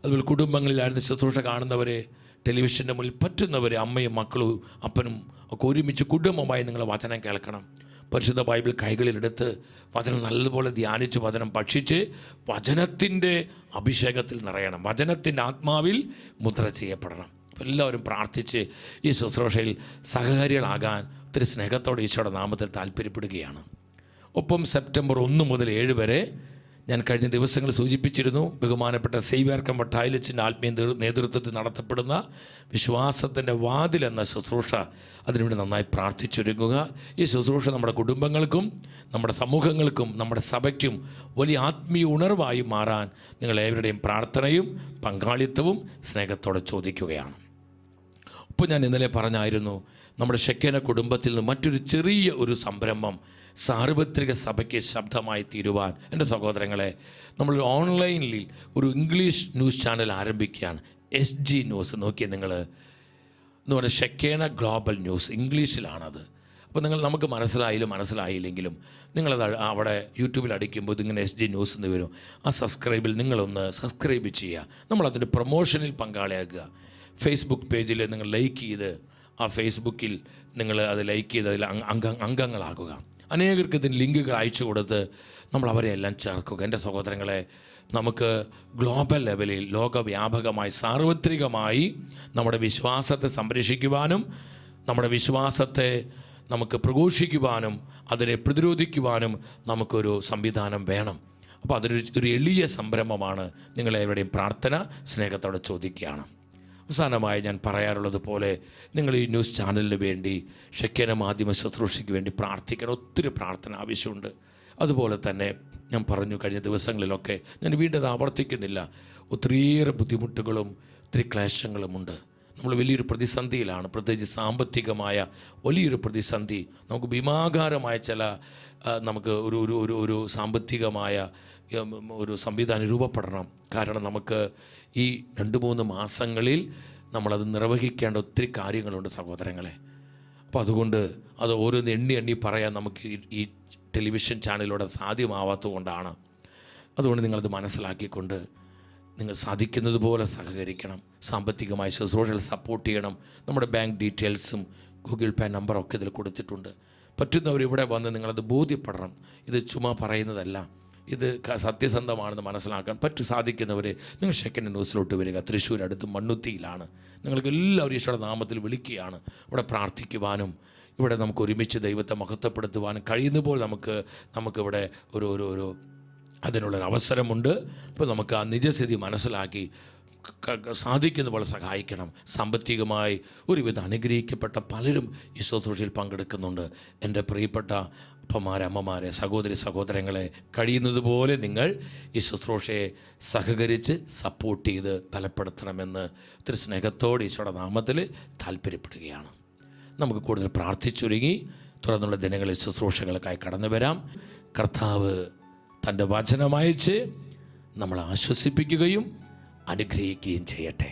Speaker 1: അതുപോലെ കുടുംബങ്ങളിലായിരുന്നു ശുശ്രൂഷ കാണുന്നവരെ, ടെലിവിഷൻ്റെ മുന്നിൽ പറ്റുന്നവരെ, അമ്മയും മക്കളും അപ്പനും ഒക്കെ ഒരുമിച്ച് കുടുംബമായി നിങ്ങൾ വചനം കേൾക്കണം. പരിശുദ്ധ ബൈബിൾ കൈകളിലെടുത്ത് വചനം നല്ലതുപോലെ ധ്യാനിച്ച് വചനം ഭക്ഷിച്ച് വചനത്തിൻ്റെ അഭിഷേകത്തിൽ നിറയണം. വചനത്തിൻ്റെ ആത്മാവിൽ മുദ്ര ചെയ്യപ്പെടണം. എല്ലാവരും പ്രാർത്ഥിച്ച് ഈ ശുശ്രൂഷയിൽ സഹകാരികളാകാൻ ഒത്തിരി സ്നേഹത്തോടെ ഈശോയുടെ നാമത്തിൽ താല്പര്യപ്പെടുകയാണ്. ഒപ്പം സെപ്റ്റംബർ 1 മുതൽ 7 വരെ ഞാൻ കഴിഞ്ഞ ദിവസങ്ങൾ സൂചിപ്പിച്ചിരുന്നു, ബഹുമാനപ്പെട്ട സേവ്യർ കമ്പട്ടായിലച്ചിൻ്റെ ആത്മീയ നേതൃത്വത്തിൽ നടത്തപ്പെടുന്ന വിശ്വാസത്തിൻ്റെ വാതിൽ എന്ന ശുശ്രൂഷ, അതിനുവേണ്ടി നന്നായി പ്രാർത്ഥിച്ചൊരുങ്ങുക. ഈ ശുശ്രൂഷ നമ്മുടെ കുടുംബങ്ങൾക്കും നമ്മുടെ സമൂഹങ്ങൾക്കും നമ്മുടെ സഭയ്ക്കും വലിയ ആത്മീയ ഉണർവായി മാറാൻ നിങ്ങളേവരുടെയും പ്രാർത്ഥനയും പങ്കാളിത്തവും സ്നേഹത്തോടെ ചോദിക്കുകയാണ്. ഇപ്പോൾ ഞാൻ ഇന്നലെ പറഞ്ഞായിരുന്നു, നമ്മുടെ ഷെക്കേന കുടുംബത്തിൽ നിന്ന് മറ്റൊരു ചെറിയ ഒരു സംരംഭം സാർവത്രിക സഭയ്ക്ക് ശബ്ദമായി തീരുവാൻ. എൻ്റെ സഹോദരങ്ങളെ, നമ്മൾ ഓൺലൈനിൽ ഒരു ഇംഗ്ലീഷ് ന്യൂസ് ചാനൽ ആരംഭിക്കുകയാണ്. SG ന്യൂസ് നോക്കിയാൽ നിങ്ങൾ എന്ന് പറഞ്ഞാൽ ഷെക്കേന ഗ്ലോബൽ ന്യൂസ്, ഇംഗ്ലീഷിലാണത്. അപ്പോൾ നമുക്ക് മനസ്സിലായില്ലെങ്കിലും നിങ്ങളത് അവിടെ യൂട്യൂബിൽ അടിക്കുമ്പോൾ ഇതിങ്ങനെ SG ന്യൂസ് എന്ന് വരും. ആ നിങ്ങളൊന്ന് സബ്സ്ക്രൈബ് ചെയ്യുക. നമ്മളതിൻ്റെ പ്രൊമോഷനിൽ പങ്കാളിയാക്കുക. ഫേസ്ബുക്ക് പേജിൽ നിങ്ങൾ ലൈക്ക് ചെയ്ത്, ആ ഫേസ്ബുക്കിൽ നിങ്ങൾ അത് ലൈക്ക് ചെയ്ത് അതിൽ അംഗങ്ങളാകുക. അനേകർക്ക് ഇതിന് ലിങ്കുകൾ അയച്ചു കൊടുത്ത് നമ്മൾ അവരെ എല്ലാം ചേർക്കുക. എൻ്റെ സഹോദരങ്ങളെ, നമുക്ക് ഗ്ലോബൽ ലെവലിൽ ലോകവ്യാപകമായി സാർവത്രികമായി നമ്മുടെ വിശ്വാസത്തെ സംരക്ഷിക്കുവാനും നമ്മുടെ വിശ്വാസത്തെ നമുക്ക് പ്രഘോഷിക്കുവാനും അതിനെ പ്രതിരോധിക്കുവാനും നമുക്കൊരു സംവിധാനം വേണം. അപ്പോൾ അതൊരു എളിയ സംരംഭമാണ്. നിങ്ങളെവരുടെയും പ്രാർത്ഥന സ്നേഹത്തോടെ ചോദിക്കുകയാണ്. അവസാനമായി ഞാൻ പറയാറുള്ളത് പോലെ, നിങ്ങൾ ഈ ന്യൂസ് ചാനലിന് വേണ്ടി, ഷെക്കേന മാധ്യമ ശുശ്രൂഷയ്ക്ക് വേണ്ടി പ്രാർത്ഥിക്കാൻ ഒത്തിരി പ്രാർത്ഥന ആവശ്യമുണ്ട്. അതുപോലെ തന്നെ ഞാൻ പറഞ്ഞു കഴിഞ്ഞ ദിവസങ്ങളിലൊക്കെ, ഞാൻ വീണ്ടും ആവർത്തിക്കുന്നില്ല, ഒത്തിരിയേറെ ബുദ്ധിമുട്ടുകളും ഒത്തിരി ക്ലേശങ്ങളുമുണ്ട്. നമ്മൾ വലിയൊരു പ്രതിസന്ധിയിലാണ്, പ്രത്യേകിച്ച് സാമ്പത്തികമായ വലിയൊരു പ്രതിസന്ധി. നമുക്ക് ഭീമാകാരമായ നമുക്ക് ഒരു സാമ്പത്തികമായ ഒരു സംവിധാനം രൂപപ്പെടണം. കാരണം നമുക്ക് ഈ 2-3 മാസങ്ങളിൽ നമ്മളത് നിർവഹിക്കേണ്ട ഒത്തിരി കാര്യങ്ങളുണ്ട് സഹോദരങ്ങളെ. അപ്പോൾ അതുകൊണ്ട് അത് ഓരോന്ന് എണ്ണി പറയാൻ നമുക്ക് ഈ ടെലിവിഷൻ ചാനലിലൂടെ സാധ്യമാവാത്തത് കൊണ്ടാണ്. അതുകൊണ്ട് നിങ്ങളത് മനസ്സിലാക്കിക്കൊണ്ട് നിങ്ങൾ സാധിക്കുന്നത് പോലെ സഹകരിക്കണം. സാമ്പത്തികമായി ശുശ്രൂഷകൾ സപ്പോർട്ട് ചെയ്യണം. നമ്മുടെ ബാങ്ക് ഡീറ്റെയിൽസും ഗൂഗിൾ പേ നമ്പറൊക്കെ ഇതിൽ കൊടുത്തിട്ടുണ്ട്. പറ്റുന്നവർ ഇവിടെ വന്ന് നിങ്ങളത് ബോധ്യപ്പെടണം. ഇത് ചുമ്മാ പറയുന്നതല്ല, ഇത് സത്യസന്ധമാണെന്ന് മനസ്സിലാക്കാൻ സാധിക്കുന്നവർ നിങ്ങൾ ഷെക്കേന ന്യൂസിലോട്ട് വരിക. തൃശ്ശൂർ അടുത്ത് മണ്ണുത്തിയിലാണ്. നിങ്ങൾക്ക് എല്ലാവരും ഈശോയുടെ നാമത്തിൽ വിളിക്കുകയാണ്. ഇവിടെ പ്രാർത്ഥിക്കുവാനും ഇവിടെ നമുക്ക് ഒരുമിച്ച് ദൈവത്തെ മഹത്വപ്പെടുത്തുവാനും കഴിയുന്നപ്പോൾ നമുക്കിവിടെ ഒരു അതിനുള്ളൊരു അവസരമുണ്ട്. ഇപ്പോൾ നമുക്ക് ആ നിജസ്ഥിതി മനസ്സിലാക്കി സാധിക്കുന്ന പോലെ സഹായിക്കണം. സാമ്പത്തികമായി ഒരുവിധം അനുഗ്രഹിക്കപ്പെട്ട പലരും ഈ ശുശ്രൂഷയിൽ പങ്കെടുക്കുന്നുണ്ട്. എൻ്റെ പ്രിയപ്പെട്ട അപ്പന്മാരെ, അമ്മമാരെ, സഹോദരങ്ങളെ, കഴിയുന്നത് പോലെ നിങ്ങൾ ഈ ശുശ്രൂഷയെ സഹകരിച്ച് സപ്പോർട്ട് ചെയ്ത് ബലപ്പെടുത്തണമെന്ന് ഒത്തിരി സ്നേഹത്തോടെ ഈശോയുടെ നാമത്തിൽ താല്പര്യപ്പെടുകയാണ്. നമുക്ക് കൂടുതൽ പ്രാർത്ഥിച്ചൊരുങ്ങി തുടർന്നുള്ള ദിനങ്ങളിൽ ശുശ്രൂഷകൾക്കായി കടന്നു വരാം. കർത്താവ് തൻ്റെ വചനമയച്ച് നമ്മളെ ആശ്വസിപ്പിക്കുകയും അനുഗ്രഹിക്കുകയും ചെയ്യട്ടെ.